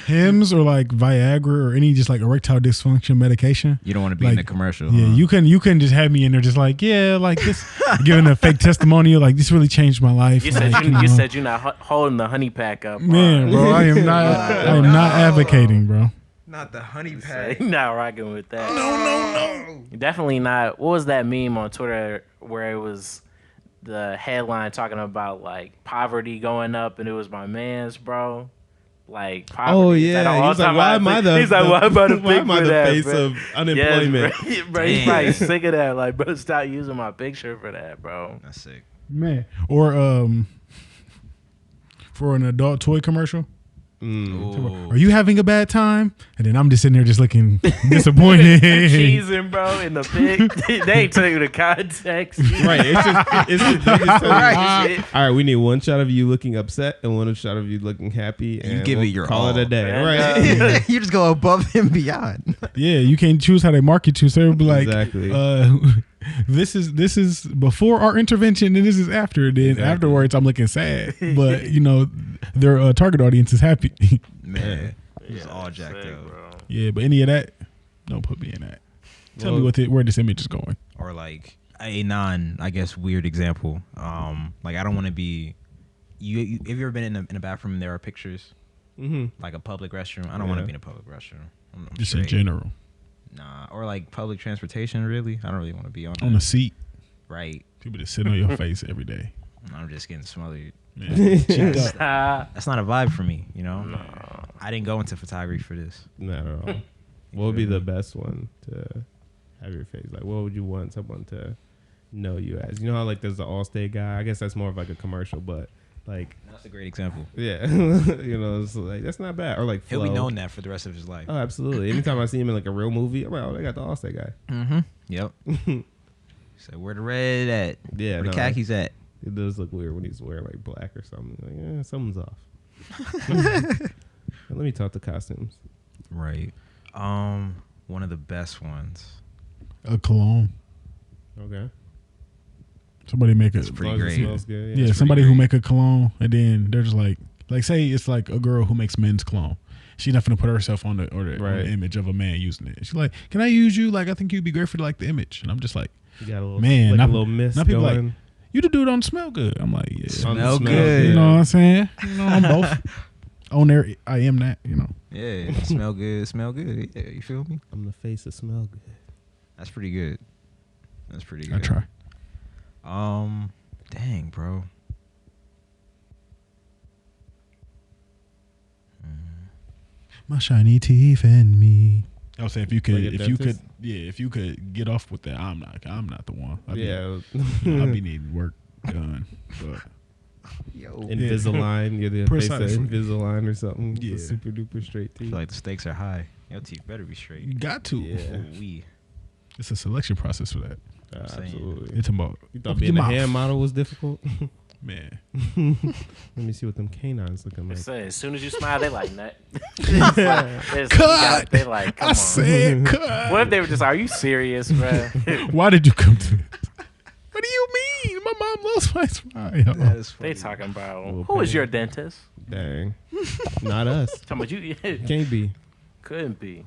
Hymns or like Viagra or any just like erectile dysfunction medication. You don't want to be Like, in the commercial. Yeah, huh? you can just have me in there just like, yeah, like this, giving a fake testimonial, like this really changed my life. You said like, you said you're not holding the honey pack up. man, bro, I am not advocating, bro. Not the honey You're not rocking with that. No. Definitely not. What was that meme on Twitter where it was the headline talking about like poverty going up and it was my man's, bro? Like poverty. Oh is at an yeah, he's like, all-time why high. am I the He's like, why am I the why am I for the that, face bro? of unemployment? Yes, bro. He's probably sick of that. Like, bro, stop using my picture for that, bro. That's sick. Man, or for an adult toy commercial, Are you having a bad time? And then I'm just sitting there just looking disappointed. Cheesing, bro, in the pic. They ain't tell you the context. Right. It's just right. All right, we need one shot of you looking upset and one shot of you looking happy. And you give it your call all. it a day. Man, Right. You just go above and beyond. Yeah, you can't choose how they market you. So they'll be like, Exactly. this is before our intervention and this is after. Then afterwards, I'm looking sad. But their target audience is happy. Man, it's all jacked sick, up. bro. Yeah, but any of that, don't put me in that. Tell me where this image is going. Or like a I guess, weird example. Like I don't want to be. You have you ever been in a bathroom and there are pictures? Like a public restroom. I don't want to be in a public restroom. I'm Just straight. in general. Nah, or like public transportation. Really, I don't really want to be on On that. a seat. Right. People just sit on your face every day. I'm just getting smothered. Man, cheeked up. That's not a vibe for me. No. I didn't go into photography for this. Not at all. What would be the best one to have your face? Like, what would you want someone to know you as? You know how like there's the Allstate guy. I guess that's more of like a commercial, but like That's a great example. yeah, it's like that's not bad. Or like He'll be Flo. known that for the rest of his life. Oh, absolutely. Anytime I see him in like a real movie, I'm like, oh, they got the Allstate guy. Mm-hmm. Yep. So where the red at? Yeah, Where the khakis at? It does look weird when he's wearing like black or something. Like, yeah, something's off. Let me talk to costumes. Right. One of the best ones. A cologne. Okay. Somebody make a It's pretty As long as it great. smells good. yeah, it's somebody pretty who great. make a cologne and then they're just like say it's like a girl who makes men's cologne. She's not gonna put herself on on Right. the image of a man using it. She's like, "Can I use you? Like, I think you'd be great for like the image." And I'm just like, You got a little, Man, like not- a little mist not people like- going. "You the dude don't smell good." I'm like, "Yeah, Smell Smell good. you know what I'm saying? I'm both on there. I am that. Yeah. Smell good. Smell good. Yeah. You feel me? I'm the face of smell good. That's pretty good. That's pretty good. I try. Dang, bro. My shiny teeth and me. I would say if you could, Like a dentist? if you could get off with that, I'm not the one. I'd Yeah. be needing work done. But Yo. Invisalign. You're the face of Precisely. Invisalign or something. Yeah. The super duper straight I teeth. feel like the stakes are high. Your teeth better be straight. you got to. Yeah. We. It's a selection process for that. saying. Absolutely. It's about You thought open being a your mouth. hand model was difficult? Man. Let me see what them canines looking like. Say, as soon as you smile, they like nut. Cut! They like, come I on. said cut. What if they were just, are you serious, bro? Why did you come to this? What do you mean? My mom loves my smile. That is funny. They talking about, Little who is pain. your dentist? Dang. Not us. Talking about you, Can't be. couldn't be.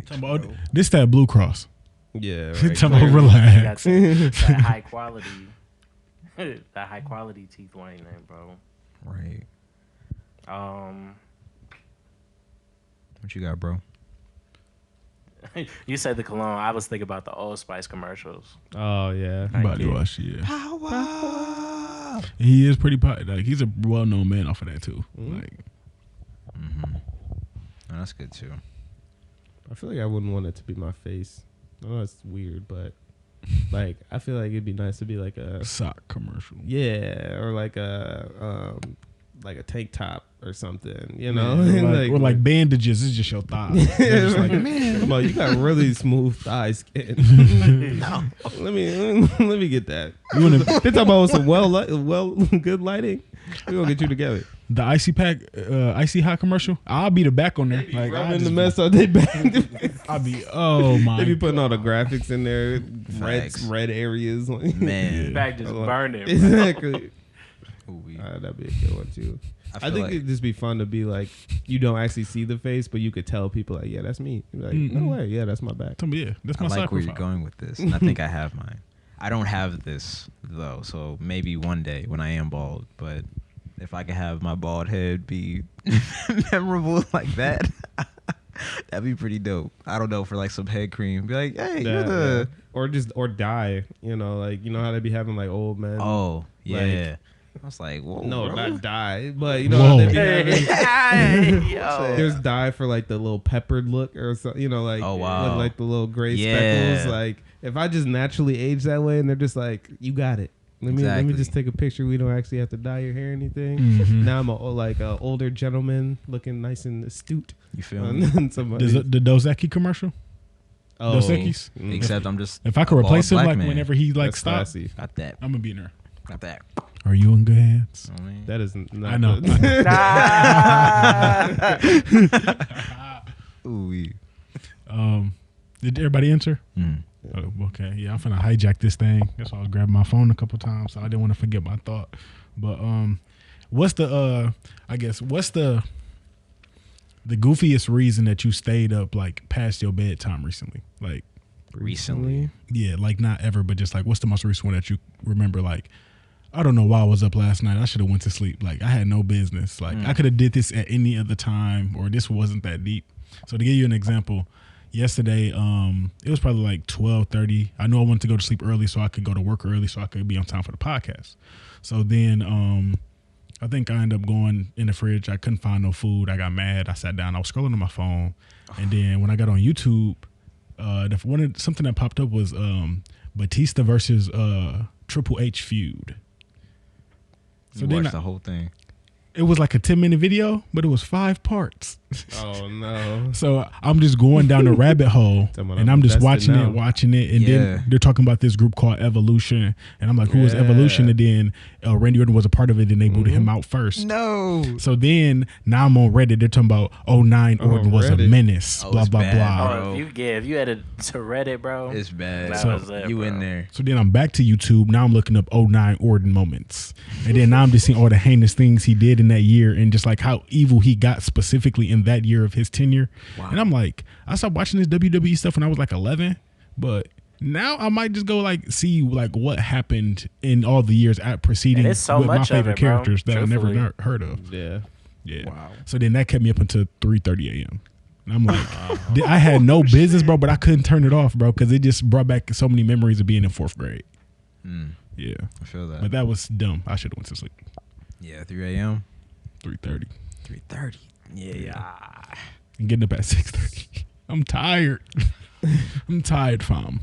Talking about this that Blue Cross. Yeah. Talking about You got relax. that high quality, that high quality teeth whitening, bro. Right. What you got, bro? You said the cologne. I was thinking about the Old Spice commercials. Oh, yeah. Body Yeah. wash, yeah. Power. He is pretty like he's a well known man off of that too. Like Mm-hmm. Oh, that's good too. I feel like I wouldn't want it to be my face. I know it's weird, but like I feel like it'd be nice to be like a sock commercial. yeah, or like a tank top or something, you know? Or like bandages. It's just your thighs. They're just like, man, well, you got really smooth thigh skin. No, let me get that. You wanna- They're talking about some good lighting. We gonna get you together. the icy pack, icy hot commercial. I'll be the back on there. Like Rubbing the mess out they back. I'll be. Oh my. They be putting all the graphics in there, Facts. red areas. Man. Back just burning. Bro. Exactly. Ooh, we- That'd be a good one too. I feel think like- it'd just be fun to be like, you don't actually see the face, but you could tell people like, yeah, that's me. You're like, no way, yeah, that's my back. Tell me, yeah, that's I my like sock where you're profile. going with this. And I think I have mine. I don't have this though, so maybe one day when I am bald. But if I could have my bald head be memorable like that, that'd be pretty dope. I don't know, for like some head cream, be like, hey, you're the Or dye. You know, like you know how they be having like old men. oh yeah. Like- I was like, whoa, no, bro. not dye, but you know how they be having. Yo. There's dye for like the little peppered look or something, you know, like Oh, wow. with like the little gray Yeah. speckles. Like if I just naturally age that way, and they're just like, you got it. Let me just take a picture. We don't actually have to dye your hair or anything. Mm-hmm. Now I'm a older gentleman looking nice and astute. You feel me? The Dos Equis commercial? Oh, Dos Equis? Except I'm just. If I could a replace him, bald like black man. whenever he like that's stops, classy. Got that. I'm gonna be in there. Got that. Are you in good hands? I mean, That is not. I know. ooh. Did everybody answer? Mm. Oh, okay. Yeah, I'm finna hijack this thing. That's why I was grabbing my phone a couple times, so I didn't want to forget my thought. But what's the goofiest reason that you stayed up like past your bedtime recently? Like Recently? yeah, like not ever, but just like what's the most recent one that you remember? Like I don't know why I was up last night. I should have went to sleep. Like I had no business. Like I could have did this at any other time, or this wasn't that deep. So to give you an example, yesterday, it was probably like 12:30. I know I wanted to go to sleep early so I could go to work early so I could be on time for the podcast. So then I think I ended up going in the fridge. I couldn't find no food. I got mad. I sat down. I was scrolling on my phone. And then when I got on YouTube, something that popped up was Batista versus Triple H feud. So you watched the whole thing. It was like a 10-minute video, but it was 5 parts. Oh no! So I'm just going down the rabbit hole, and I'm just watching it, and then they're talking about this group called Evolution, and I'm like, who is Evolution? And then Randy Orton was a part of it, and they booted him out first. No. So then now I'm on Reddit. They're talking about 09 Orton was a menace. Blah blah bad, blah. Oh, if you added to Reddit, bro, It's bad. That So was it, you bro. in there? So then I'm back to YouTube. Now I'm looking up 09 Orton moments, and then now I'm just seeing all the heinous things he did in that year, and just like how evil he got specifically in that year of his tenure. Wow. And I'm like, I stopped watching this WWE stuff when I was like 11, but now I might just go like see like what happened in all the years at preceding And it's so with my much of favorite it, bro. characters that I Truthfully. never heard of. Yeah. Yeah. Wow. So then that kept me up until 3:30 a.m. And I'm like, I had no business, bro, but I couldn't turn it off, bro, because it just brought back so many memories of being in 4th grade. Yeah. I feel that. But that was dumb. I should have went to sleep. Yeah, 3 a.m. 3:30. 3:30. Yeah. And getting up at 6:30. I'm tired. I'm tired, fam.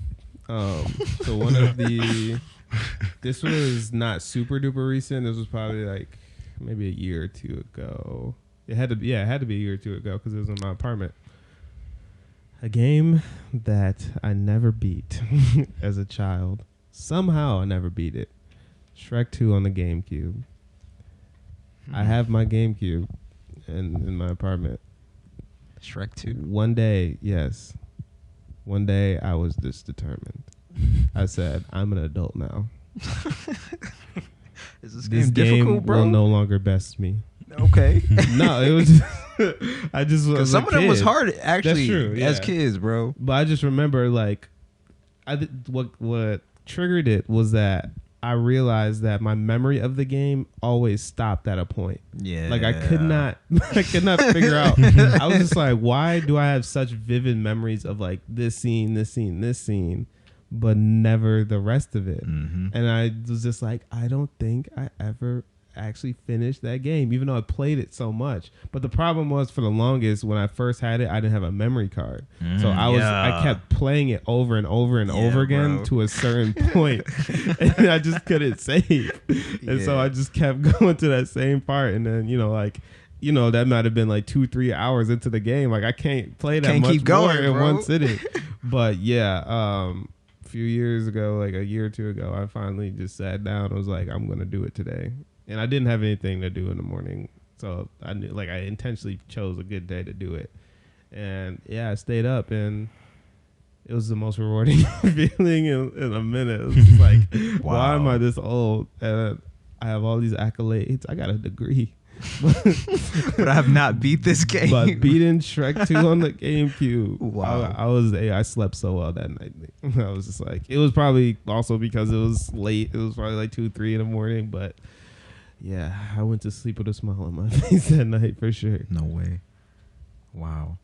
So one of this was not super duper recent. This was probably like maybe a year or two ago. It had to be a year or two ago because it was in my apartment. A game that I never beat as a child. Somehow I never beat it. Shrek 2 on the GameCube. I have my GameCube in my apartment. Shrek 2. One day I was this determined. I said, I'm an adult now. Is this This game difficult, game bro? will no longer best me. Okay. No, it was. I just was. Some of them was hard, That's actually, true, as yeah. kids, bro. But I just remember, like, what triggered it was that I realized that my memory of the game always stopped at a point. Yeah. Like I could not figure out. I was just like, why do I have such vivid memories of like this scene, but never the rest of it? Mm-hmm. And I was just like, I don't think I ever actually finished that game, even though I played it so much. But the problem was, for the longest, when I first had it, I didn't have a memory card. So I kept playing it over and over and over again, bro. to a certain point. And I just couldn't save. And so I just kept going to that same part. And then, that might have been like 2-3 hours into the game. Like I can't play that much keep going, more in bro. one sitting. But yeah, a few years ago, like a year or two ago, I finally just sat down and was like, I'm going to do it today. And I didn't have anything to do in the morning. So I knew, like, I intentionally chose a good day to do it. And yeah, I stayed up, and it was the most rewarding feeling in a minute. It was just like, why am I this old? And I have all these accolades. I got a degree. But I have not beat this game. But beating Shrek 2 on the GameCube. Wow. I slept so well that night. I was just like, it was probably also because it was late. It was probably like 2-3 in the morning. But yeah, I went to sleep with a smile on my face that night for sure. No way. Wow.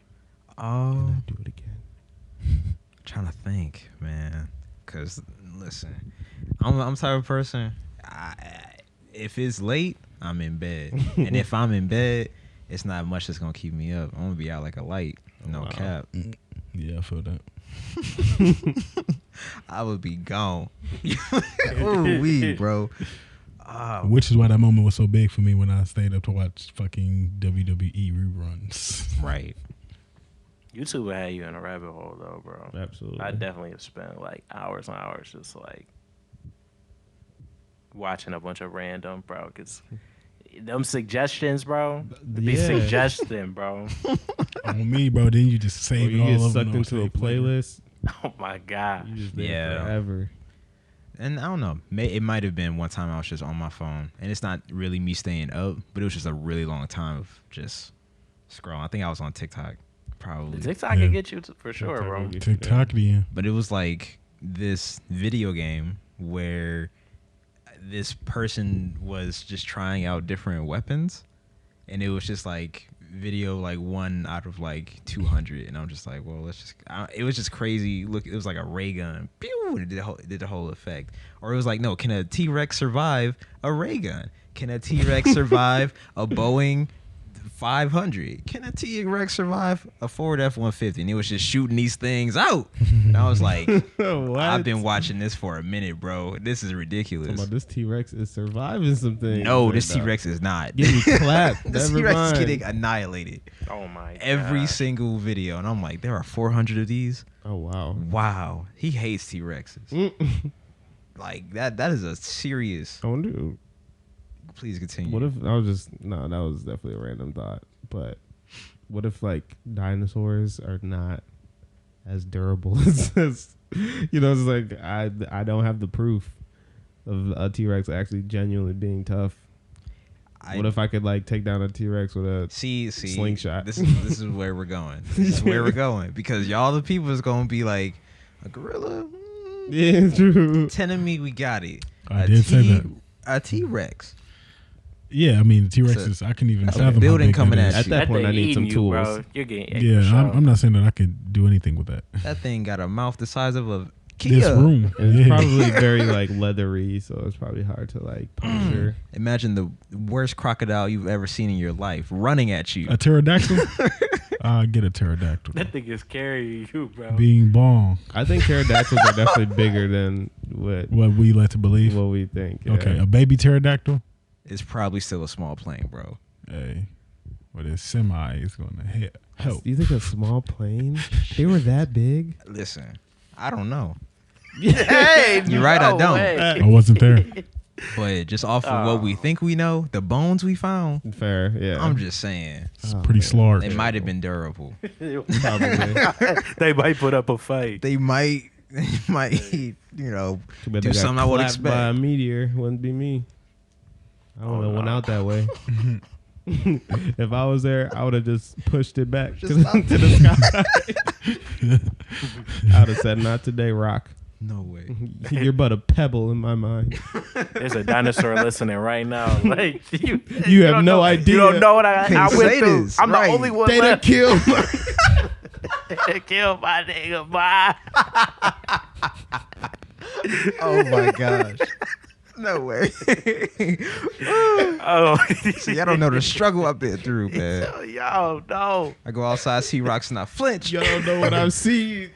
And I'll do it again. Trying to think, man. Cause listen, I'm the type of person. If it's late, I'm in bed, and if I'm in bed, it's not much that's gonna keep me up. I'm gonna be out like a light. No cap. Yeah, I feel that. I would be gone. Oh, we, bro. Which is why that moment was so big for me when I stayed up to watch fucking WWE reruns. Right. YouTube had you in a rabbit hole, though, bro. Absolutely. I definitely have spent like hours and hours just like watching a bunch of random, bro. Cause them suggestions, bro, be suggesting, bro. On me, bro. Then you just save it you all get over sucked into a playlist. Oh my god. You just there forever. And I don't know. It might have been one time I was just on my phone, and it's not really me staying up, but it was just a really long time of just scrolling. I think I was on TikTok, probably. TikTok can get you for sure, bro. TikTok, yeah. But it was like this video game where this person was just trying out different weapons, and it was just like video like 1 out of like 200, and I'm just like, well, it was just crazy. Look, it was like a ray gun, pew, and it did the whole effect. Or it was like, no, can a T-Rex survive a ray gun? Can a T-Rex survive a Boeing 500? Can a T-Rex survive a Ford F-150? And it was just shooting these things out. And I was like, I've been watching this for a minute, bro. This is ridiculous. About this T-Rex is surviving some things. No, this T-Rex is not. Getting clapped. This T-Rex is getting annihilated. Oh my god. Every single video. And I'm like, there are 400 of these? Oh, wow. Wow. He hates T-Rexes. Like, that is a serious... I wonder... Please continue. What if that was definitely a random thought. But what if like dinosaurs are not as durable as you know? It's like I don't have the proof of a T-Rex actually genuinely being tough. What if I could like take down a T-Rex with a slingshot? This is where we're going. This is where we're going, because y'all the people is gonna be like, a gorilla. Yeah, true. Telling me we got it. I did say that. A T-Rex. Yeah, I mean, the T-Rex is, I can even fathom building how big coming that is. at you. At that point, I need some tools. Bro. You're getting Yeah, I'm not saying that I could do anything with that. That thing got a mouth the size of a Kia. This room. And it's probably very like leathery, so it's probably hard to like puncture. Imagine the worst crocodile you've ever seen in your life running at you. A pterodactyl? Get a pterodactyl. That thing is carrying you, bro. Being bong. I think pterodactyls are definitely bigger than what we like to believe. What we think. Yeah. Okay, a baby pterodactyl? It's probably still a small plane, bro. Hey, but his semi is going to help. Do you think a small plane? They were that big? Listen, I don't know. Hey, you're right. I don't. I wasn't there. But just off of what we think we know, the bones we found. Fair, yeah. I'm just saying. It's pretty large. They might have been durable. They might put up a fight. They might, you know, do something I would expect. By a meteor wouldn't be me. I don't know. Went out that way. If I was there, I would have just pushed it back to the sky. I would have said, "Not today, Rock." No way. You're but a pebble in my mind. There's a dinosaur listening right now. Like you have no idea. You don't know what I went through. This, I'm right. the only one They done left. killed. They killed my nigga. Bye. Oh my gosh. No way. Oh, See, I don't know the struggle I've been through, man. Yo, no. I go outside, see rocks, and I flinch. You don't know what I've seen.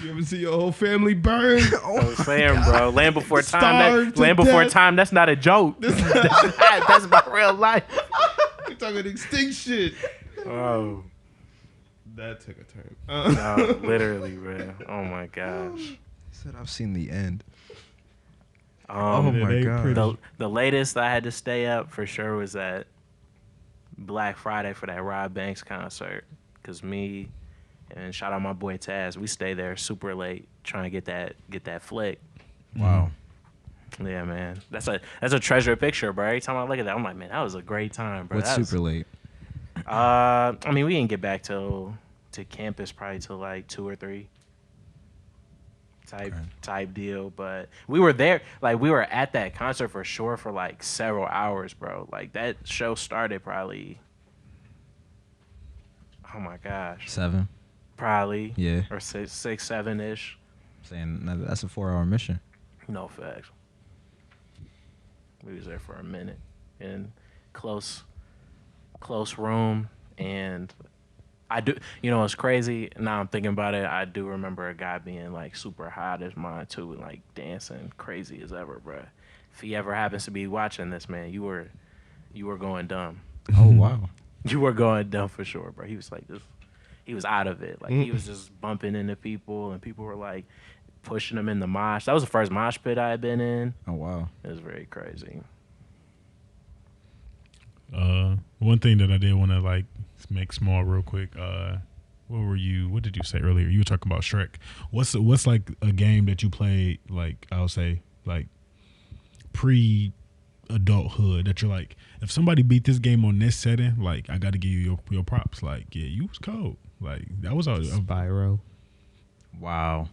You ever see your whole family burn? I'm saying, bro. Land Before Time. Starved to Land Before death. Time. That's not a joke. That's my real life. You're talking extinction. Oh, That took a turn. no, literally, bro. Oh my gosh. He said I've seen the end. Oh my God. The latest I had to stay up for sure was at Black Friday for that Rob Banks concert. Cause me and shout out my boy Taz, we stay there super late trying to get that flick. Wow. Yeah, man. That's a treasure picture, bro. Every time I look at that, I'm like, man, that was a great time, bro. What's super late? I mean, we didn't get back to campus probably till like 2 or 3 type deal, but we were there, like we were at that concert for sure for like several hours, bro. Like that show started probably, oh my gosh, 7. probably, Yeah. or 6, 7-ish. Saying that's a 4-hour mission. No facts. We was there for a minute in close room and I do. You know, it's crazy. Now I'm thinking about it. I do remember a guy being like super high out of his mind too, and like dancing crazy as ever, bro. If he ever happens to be watching this, man, you were going dumb. Oh wow. You were going dumb for sure, bro. He was like this. He was out of it. Like he was just bumping into people, and people were like pushing him in the mosh. That was the first mosh pit I had been in. Oh wow. It was very crazy. One thing that I did want to like make small real quick. What did you say earlier? You were talking about Shrek. What's like a game that you played, like I'll say like pre-adulthood, that you're like, if somebody beat this game on this setting, like I got to give you your props. Like, yeah, you was cold. Like that was a Spyro. Wow.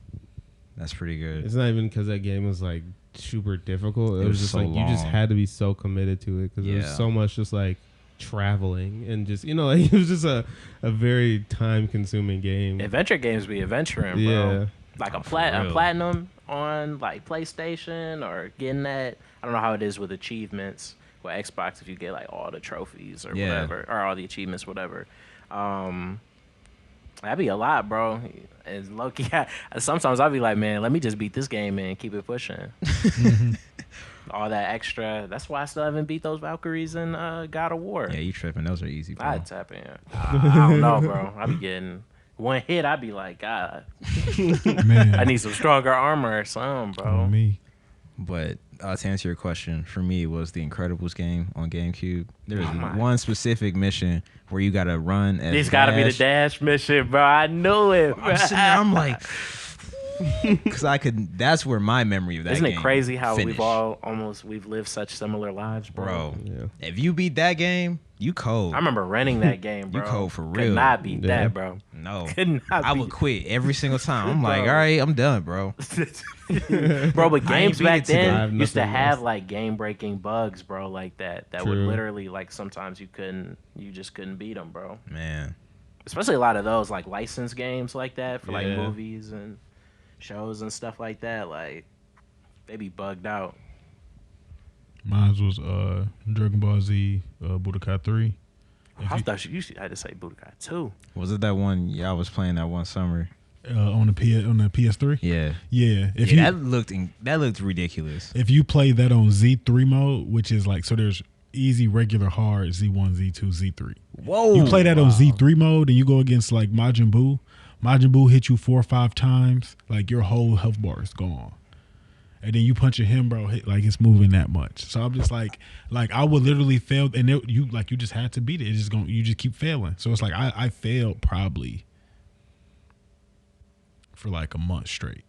That's pretty good. It's not even because that game was like super difficult. It was just so like you just long. had to be so committed to it because there was Yeah. so much just like traveling and just like, it was just a very time consuming game. Adventure games be adventuring, bro. Yeah. Like a for real. platinum on like PlayStation or getting that. I don't know how it is with achievements with Xbox if you get like all the trophies or Yeah. whatever, or all the achievements, whatever. That'd be a lot, bro. And low key, sometimes I'll be like, man, let me just beat this game and keep it pushing. All that extra. That's why I still haven't beat those Valkyries in God of War. Yeah, you tripping. Those are easy, bro. I'd tap in. I don't know, bro. I be getting one hit. I'd be like, God, man. I need some stronger armor or something, bro. on me. But to answer your question, for me, it was the Incredibles game on GameCube. There's Oh my. one specific mission where you gotta run as This got to be the Dash. dash mission, bro. I knew it. I'm sitting there, I'm like, because I could. That's where my memory of that. Isn't it game crazy how finished. we've lived such similar lives, bro? Yeah. If you beat that game, you cold. I remember renting that game, bro. cold for Could real. not beat Yeah. that, bro. No, Could not I beat would quit every single time. I'm like, Bro. all right, I'm done, bro. Bro, but I ain't games beat back it today. I then have used to nothing have else. like game breaking bugs, bro, like that would True. literally like sometimes you just couldn't beat them, bro. Man, Especially a lot of those like licensed games like that for like Yeah. movies and shows and stuff like that. Like they be bugged out. Mine was Dragon Ball Z Budokai 3. I thought you had to say Budokai too. was it that one y'all was playing that one summer? On the PS3. Yeah, Yeah, if yeah, you that looked ridiculous. if you play that on Z3 mode, which is like, so there's easy, regular, hard, Z1, Z2, Z3. Whoa, You play that on Z3 mode and you go against like Majin Buu. Majin Buu hit you 4 or 5 times, like your whole health bar is gone. And then you punch at him, bro, like it's moving that much. So I'm just like I would literally fail, and you just had to beat it. It's just you just keep failing. So it's like I failed probably for like a month straight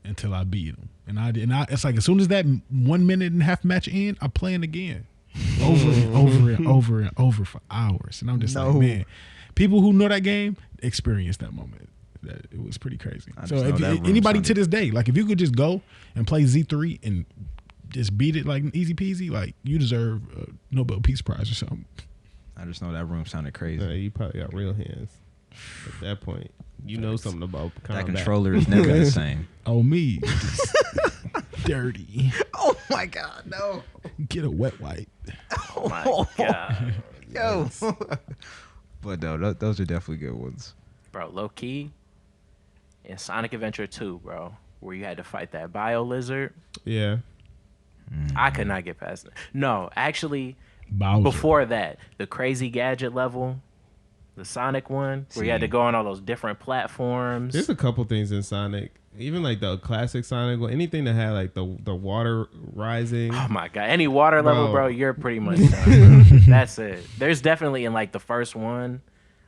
until I beat him. And I it's like as soon as that 1 minute and a half match end, I'm playing again, over and over and over and over for hours. And I'm just like, man, people who know that game experience that moment. That it was pretty crazy. I So just know if that room anybody to sounded- this day, like if you could just go and play Z3 and just beat it like easy peasy, like you deserve a Nobel Peace Prize or something. I just know that room sounded crazy. You probably got real hands at that point. You know something about combat. That controller is never the same. Oh me, just dirty. Oh my god, no. Get a wet wipe. Oh my god, Yo. But no, those are definitely good ones. bro, low key. In Sonic Adventure 2, bro, where you had to fight that bio lizard, Yeah. I could not get past it. No, actually, Bowser. before that, the crazy gadget level, the Sonic one, where you had to See. go on all those different platforms. There's a couple things in Sonic, even like the classic Sonic one, anything that had like the water rising. Oh my god! Any water level, Bro. bro, you're pretty much done, bro. That's it. There's definitely in like the first one.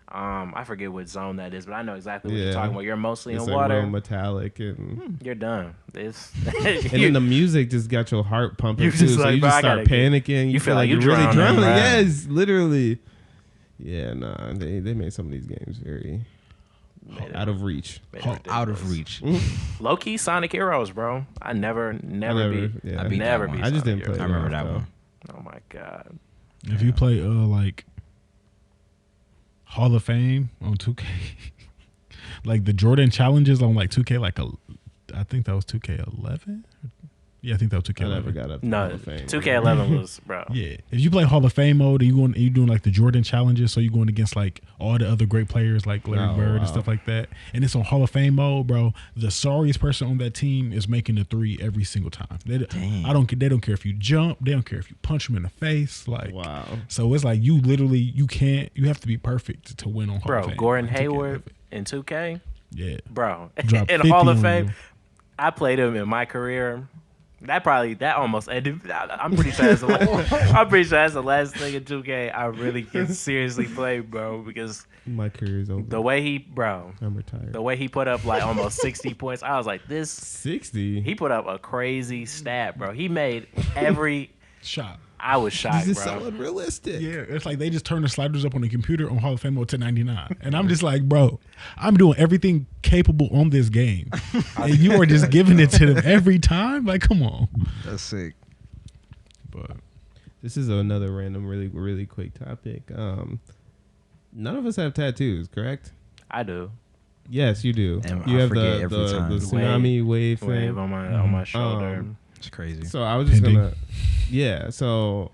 I forget what zone that is, but I know exactly what you're Yeah. talking about. You're mostly It's in like water. real metallic and You're done. It's and then the music just got your heart pumping You too. just So like, you bro, just I start gotta get- panicking. you feel like you're you really drowning, drowning. right? Yes, literally. Yeah, nah. They made some of these games very out of reach. Out of reach. Low key Sonic Heroes, bro. I never beat. yeah. I beat never that one. beat. I just Sonic didn't play Heroes. I remember enough, that though. one. Oh my god. If you play like Hall of Fame on 2K, like the Jordan challenges on like 2K, like I think that was 2K11. Yeah, I think that was 2K11. I never got up to Hall No, of Fame. 2K11 was, bro. Yeah, if you play Hall of Fame mode, and you doing like the Jordan challenges, so you're going against like all the other great players like Larry Bird and stuff like that, and it's on Hall of Fame mode, bro. The sorriest person on that team is making the three every single time. They don't care if you jump, they don't care if you punch them in the face, like wow. So it's like you have to be perfect to win on Hall of Fame. Bro, Gordon Hayward in 2K, yeah, bro, Drop in 50 Hall of on Fame. you. I played him in my career. That almost ended. I'm pretty sure that's the last thing in 2K I really can seriously play, bro. Because My career's over. the way I'm retired. the way he put up like almost 60 points, I was like, this. 60. He put up a crazy stat, bro. He made every Shot. I was shocked, This is bro. so unrealistic. Yeah, it's like they just turn the sliders up on the computer on Hall of Fame mode to 99. And I'm just like, bro, I'm doing everything capable on this game. And you are just giving it to them every time? Like, come on. That's sick. But This is another random, really, really quick topic. None of us have tattoos, correct? I do. Yes, you do. And you I have forget the every the time. tsunami wave thing. Wave on my shoulder. It's crazy. So I was just Pending. gonna, yeah. So,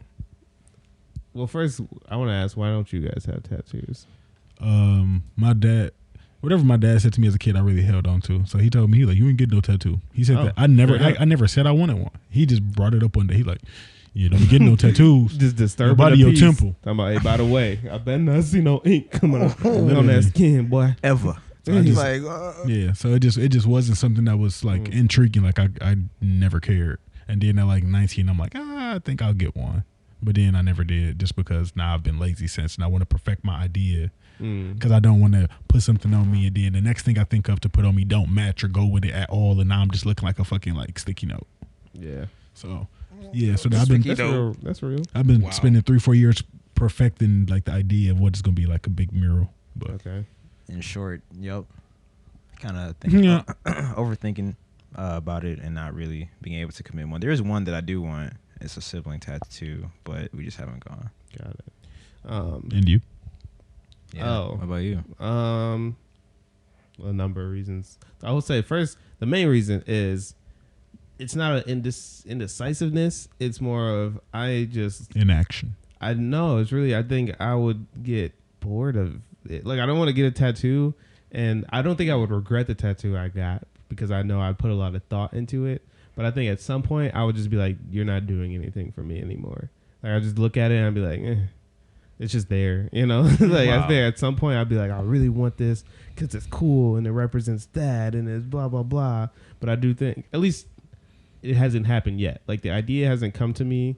well, first I want to ask, why don't you guys have tattoos? my dad, whatever my dad said to me as a kid, I really held on to. So he told me, he like, you ain't get no tattoo. He said that. I never said I wanted one. He just brought it up one day. He like, yeah, don't get no tattoos. Just disturbing Your body, the your peace. temple. Talking about, hey, by the way, I better not see no ink coming on that skin, boy. Ever. So I just, Like, yeah, so it just wasn't something that was like intriguing. Like I never cared. And then at like 19, I'm like, I think I'll get one. But then I never did, just because now I've been lazy since, and I want to perfect my idea because I don't want to put something on me and then the next thing I think of to put on me don't match or go with it at all, and now I'm just looking like a fucking like sticky note. Yeah. So yeah, so I've been That's real. I've been spending 3-4 years perfecting like the idea of what it's gonna be like a big mural. But Okay. in short, yep. Kind of overthinking about it and not really being able to commit one. There is one that I do want. It's a sibling tattoo, but we just haven't gone. Got it. and you? Yeah. Oh. What about you? A number of reasons. I would say first, the main reason is it's not an indecisiveness. It's more of Inaction. I know it's really. I think I would get bored of it. Like I don't want to get a tattoo, and I don't think I would regret the tattoo I got because I know I put a lot of thought into it. But I think at some point I would just be like, you're not doing anything for me anymore. Like I just look at it and I'd be like, it's just there, you know. Like I think at some point I'd be like, I really want this because it's cool and it represents that and it's blah blah blah. But I do think at least it hasn't happened yet. Like the idea hasn't come to me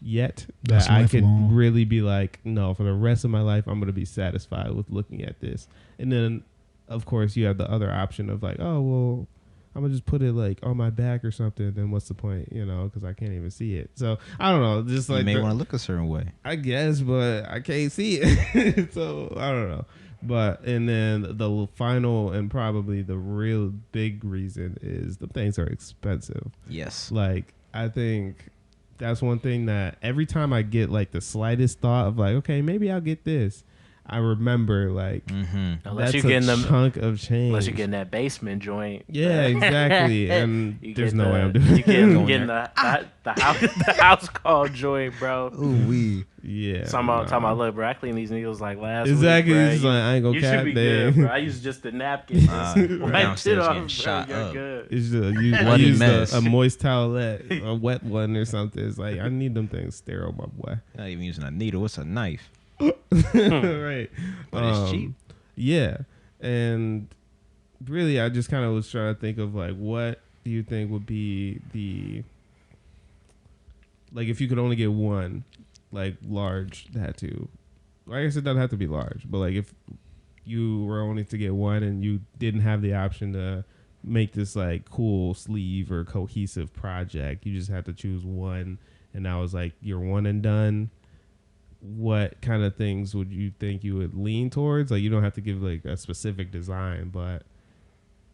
yet that I could really be like, no, for the rest of my life I'm gonna be satisfied with looking at this. And then of course you have the other option of like, oh well, I'm gonna just put it like on my back or something. Then what's the point, you know? Because I can't even see it. So I don't know. Just like You may want to look a certain way. I guess, but I can't see it. So I don't know. But and then the final and probably the real big reason is the things are expensive. Yes. Like I think that's one thing that every time I get like the slightest thought of like, okay, maybe I'll get this, I remember like Unless that's you're getting a chunk of change. Unless you're getting that basement joint. Yeah, exactly. And there's no way I'm doing it. You're getting the house call joint, bro. Ooh wee. Yeah. Talking about look, bro, I cleaned these needles like last exactly. week. Exactly. It's like, I ain't gonna You cap should be there. good, bro. I use just the napkin. Wipe it downstairs off, getting bro. shot You're up. good. It's just, I Bloody use mess. a moist towelette, a wet one or something. It's like I need them things sterile, my boy. Not even using a needle. It's a knife. Right. But it's cheap. Yeah. And really I just kind of was trying to think of like what do you think would be the like if you could only get one like large tattoo. I guess it doesn't have to be large, but like if you were only to get one and you didn't have the option to make this like cool sleeve or cohesive project, you just had to choose one and that was like your one and done. What kind of things would you think you would lean towards? Like you don't have to give like a specific design, but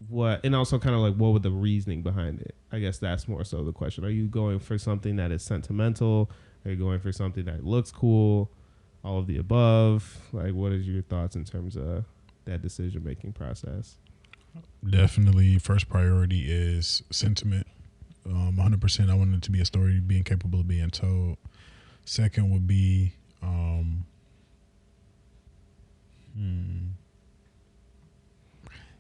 what, and also kind of like what would the reasoning behind it? I guess that's more so the question. Are you going for something that is sentimental? Are you going for something that looks cool? All of the above? Like what is your thoughts in terms of that decision making process? Definitely first priority is sentiment. 100%. I want it to be a story being capable of being told. Second would be,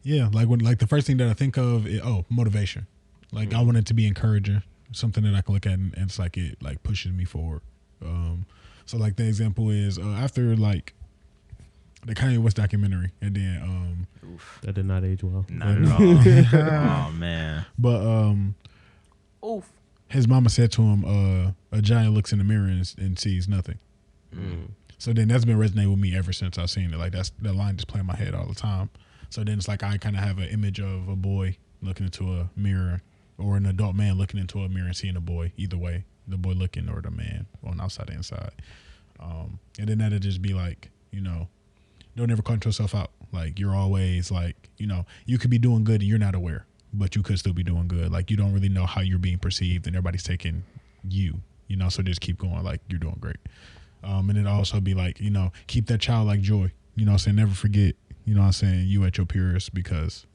yeah, like the first thing that I think of is, motivation. Like I want it to be encouraging, something that I can look at and it's like it like pushes me forward. So like the example is after like the Kanye West documentary, and then that did not age well. Not at all. Oh man. But Oof. his mama said to him, a giant looks in the mirror and sees nothing. So then that's been resonating with me ever since I've seen it. Like that line just play in my head all the time. So then it's like I kind of have an image of a boy looking into a mirror, or an adult man looking into a mirror and seeing a boy. Either way, the boy looking or the man on outside and inside. And then that'll just be like, don't ever count yourself out. Like you're always like, you could be doing good and you're not aware, but you could still be doing good. Like you don't really know how you're being perceived and everybody's taking you, so just keep going. Like you're doing great. And it'll also be like, keep that childlike joy, never forget, you at your purest, because,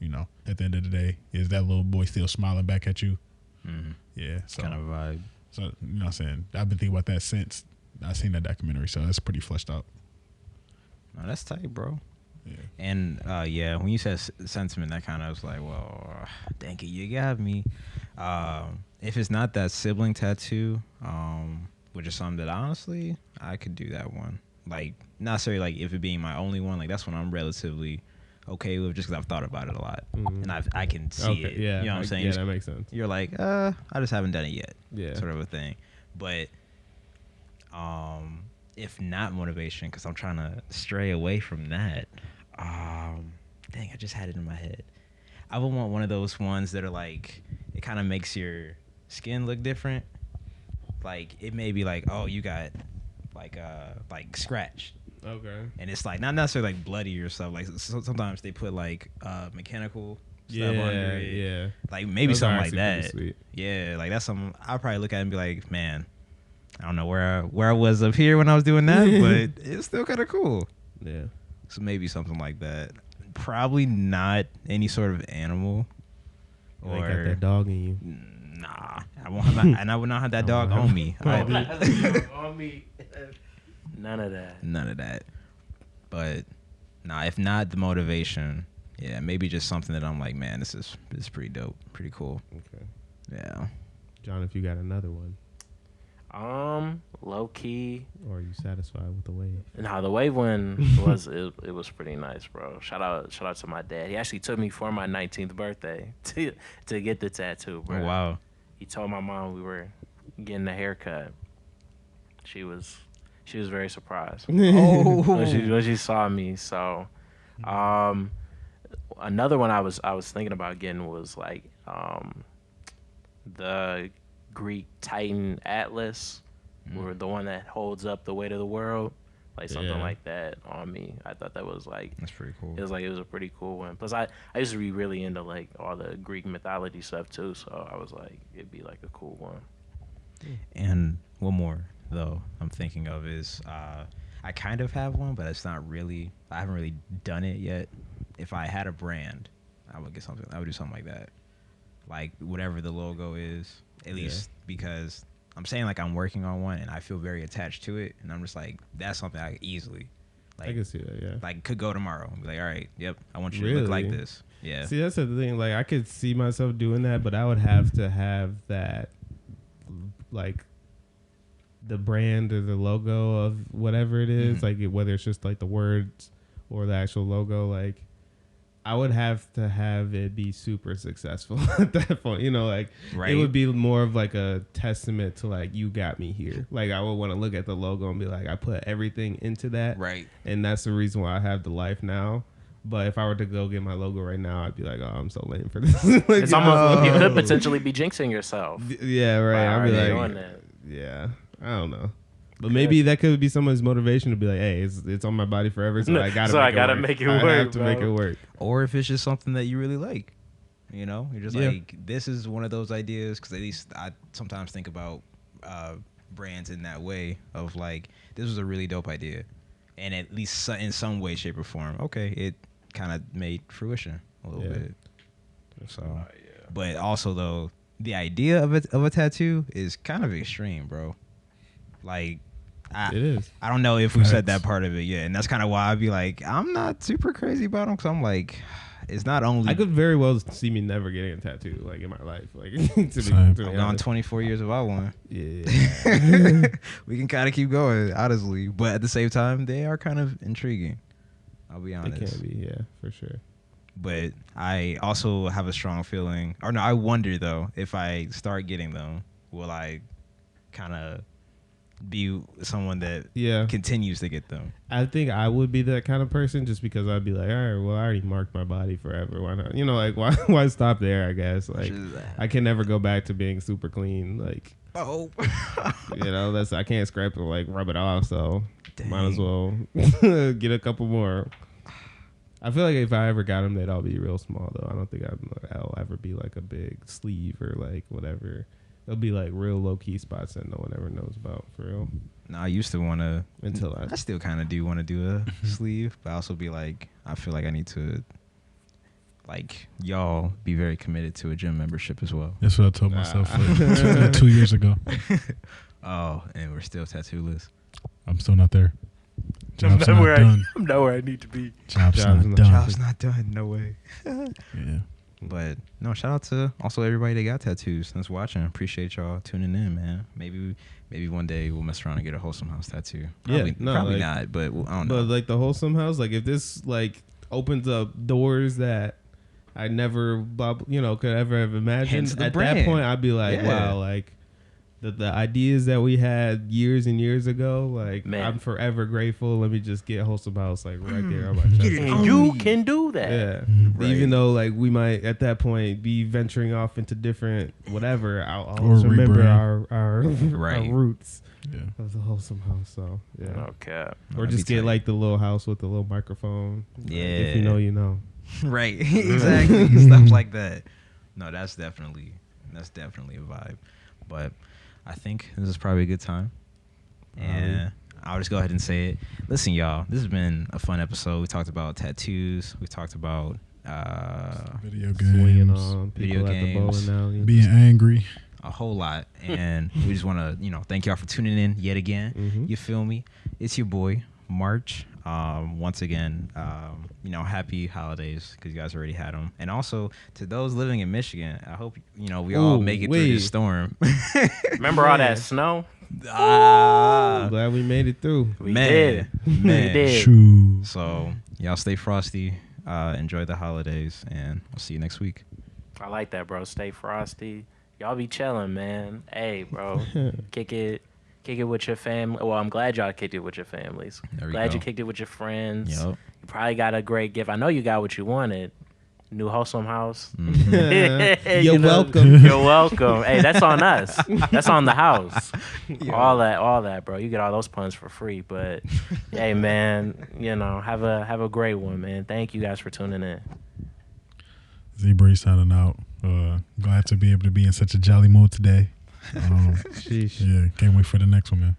at the end of the day, is that little boy still smiling back at you? Mm-hmm. Yeah. So, kind of vibe. So, I've been thinking about that since I seen that documentary. So that's pretty fleshed out. No, that's tight, bro. Yeah. And when you said sentiment, that kind of was like, well, dang it, you got me. If it's not that sibling tattoo, which is something that honestly I could do that one. Like not necessarily like if it being my only one, like that's one I'm relatively okay with, just because I've thought about it a lot and I can see it. Yeah, you know what I'm saying? Yeah, that makes sense. You're like, I just haven't done it yet. Yeah, sort of a thing. But if not motivation, because I'm trying to stray away from that. Dang, I just had it in my head. I would want one of those ones that are like, it kind of makes your skin look different. Like it may be like, oh, you got like scratched. Okay. And it's like not necessarily like bloody or stuff. Like sometimes they put like mechanical stuff under it. Yeah. Like maybe Those something are like actually that. pretty sweet. Yeah, like that's something I'll probably look at and be like, man, I don't know where I was up here when I was doing that, but it's still kind of cool. Yeah. So maybe something like that. Probably not any sort of animal. You ain't got that dog in you. Nah, I won't have and I would not have that dog on me. On me. None of that. None of that. But nah, if not the motivation, yeah, maybe just something that I'm like, man, this is pretty dope, pretty cool. Okay. Yeah. John, if you got another one. Low key. Or are you satisfied with the wave? Nah, the wave one was it was pretty nice, bro. Shout out to my dad. He actually took me for my 19th birthday to get the tattoo, bro. Oh wow. He told my mom we were getting a haircut. She was very surprised when she saw me. So, another one I was thinking about getting was like the Greek Titan Atlas, or the one that holds up the weight of the world, like something like that on me. I thought that was like, that's pretty cool. It was a pretty cool one. Plus, I used to be really into like all the Greek mythology stuff too, so I was like, it'd be like a cool one. And one more though I'm thinking of is I kind of have one, but it's not really. I haven't really done it yet. If I had a brand, I would get something. I would do something like that, like whatever the logo is. At least because I'm saying like I'm working on one and I feel very attached to it, and I'm just like, that's something I easily, like, I can see that. Yeah. Like could go tomorrow and be like, all right, yep, I want you to look like this. Yeah. See, that's the thing. Like I could see myself doing that, but I would have to have that, like, the brand or the logo of whatever it is, like whether it's just like the words or the actual logo, like I would have to have it be super successful at that point, like it would be more of like a testament to like, you got me here. Like I would want to look at the logo and be like, I put everything into that. Right. And that's the reason why I have the life now. But if I were to go get my logo right now, I'd be like, oh, I'm so lame for this. Like, it's almost, you could potentially be jinxing yourself. Yeah, right. I'd be like, yeah, I don't know. But maybe that could be someone's motivation to be like, hey, it's on my body forever, so I gotta make it work. I have to make it work. Or if it's just something that you really like, you're just like, this is one of those ideas, because at least I sometimes think about brands in that way of like, this was a really dope idea, and at least in some way, shape, or form, okay, it kind of made fruition a little bit. So, but also though, the idea of a tattoo is kind of extreme, bro. Like, It is. I don't know if we said that part of it yet, and that's kind of why I'd be like, I'm not super crazy about them, because I'm like, it's not only. I could very well see me never getting a tattoo like in my life. Like I've gone 24 years without one. Yeah. We can kind of keep going, honestly, but at the same time, they are kind of intriguing. I'll be honest. It can be, yeah, for sure. But I also have a strong feeling, or no, I wonder though, if I start getting them, will I kind of be someone that continues to get them? I think I would be that kind of person, just because I'd be like, all right, well, I already marked my body forever. Why not? You know, like why stop there? I guess like I can never go back to being super clean. Like, you know, I can't scrape it, like rub it off. So might as well get a couple more. I feel like if I ever got them, they'd all be real small, though. I don't think I'll ever be like a big sleeve or like whatever. They'll be like real low key spots that no one ever knows about, for real. No, I used to want to. Until I still kind of do want to do a sleeve, but I also be like, I feel like I need to, like, y'all be very committed to a gym membership as well. That's what I told myself 2 years ago. Oh, and we're still tattoo-less. I'm still not there. Job's I'm not done. I'm not where I need to be. Job's not done. Job's not done. No way. Yeah. But no, shout out to also everybody that got tattoos that's watching. Appreciate y'all tuning in, man. Maybe one day we'll mess around and get a Wholesome House tattoo. Probably like, not, but I don't know. But like the Wholesome House, like if this like opens up doors that I never, could ever have imagined. At that point, I'd be like, wow, like the ideas that we had years and years ago, like, man, I'm forever grateful. Let me just get Wholesome House like right there on my chest. And you can do that. Yeah. Right. Even though like we might at that point be venturing off into different whatever, I'll always remember our roots of the Wholesome House. So yeah. Okay. Or just get like the little house with the little microphone. Yeah. If you know, you know. Right. Exactly. Stuff like that. No, that's definitely a vibe. But I think this is probably a good time. And I'll just go ahead and say it. Listen, y'all, this has been a fun episode. We talked about tattoos. We talked about video games, being angry, a whole lot. And we just want to, thank y'all for tuning in yet again. Mm-hmm. You feel me? It's your boy, March. Once again, happy holidays, because you guys already had them. And also to those living in Michigan, I hope we all make it through this storm. Remember all that snow? I'm glad we made it through. We did. True. So y'all stay frosty. Enjoy the holidays, and I'll see you next week. I like that, bro. Stay frosty. Y'all be chilling, man. Hey, bro, kick it with your family. Well, I'm glad y'all kicked it with your families. Glad you kicked it with your friends. Yep. You probably got a great gift. I know you got what you wanted. New Wholesome House. Mm-hmm. You're welcome. You're welcome. Hey, that's on us. That's on the house. Yeah. All that, bro. You get all those puns for free. But hey, man, have a great one, man. Thank you guys for tuning in. Z-Bree signing out. Glad to be able to be in such a jolly mood today. Yeah, can't wait for the next one,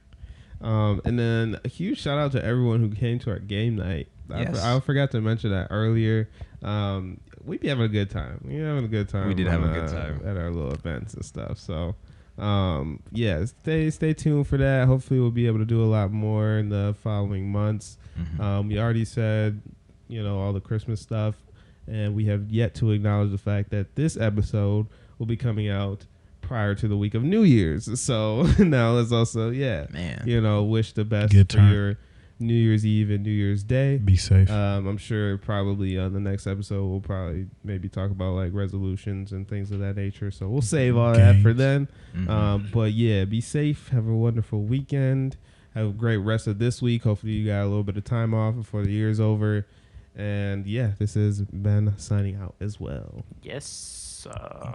man. And then a huge shout out to everyone who came to our game night. Yes. I forgot to mention that earlier. We be having a good time. We did have a good time at our little events and stuff. So stay tuned for that. Hopefully we'll be able to do a lot more in the following months. Mm-hmm. We already said all the Christmas stuff, and we have yet to acknowledge the fact that this episode will be coming out prior to the week of New Year's. So now let's also wish the best for your New Year's Eve and New Year's Day. Be safe. I'm sure probably on the next episode we'll probably maybe talk about like resolutions and things of that nature. So we'll save all that for then. Mm-hmm. But yeah, be safe. Have a wonderful weekend. Have a great rest of this week. Hopefully you got a little bit of time off before the year's over. And yeah, this is Ben signing out as well. Yes.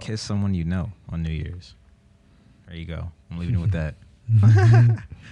Kiss someone on New Year's. There you go. I'm leaving it with that.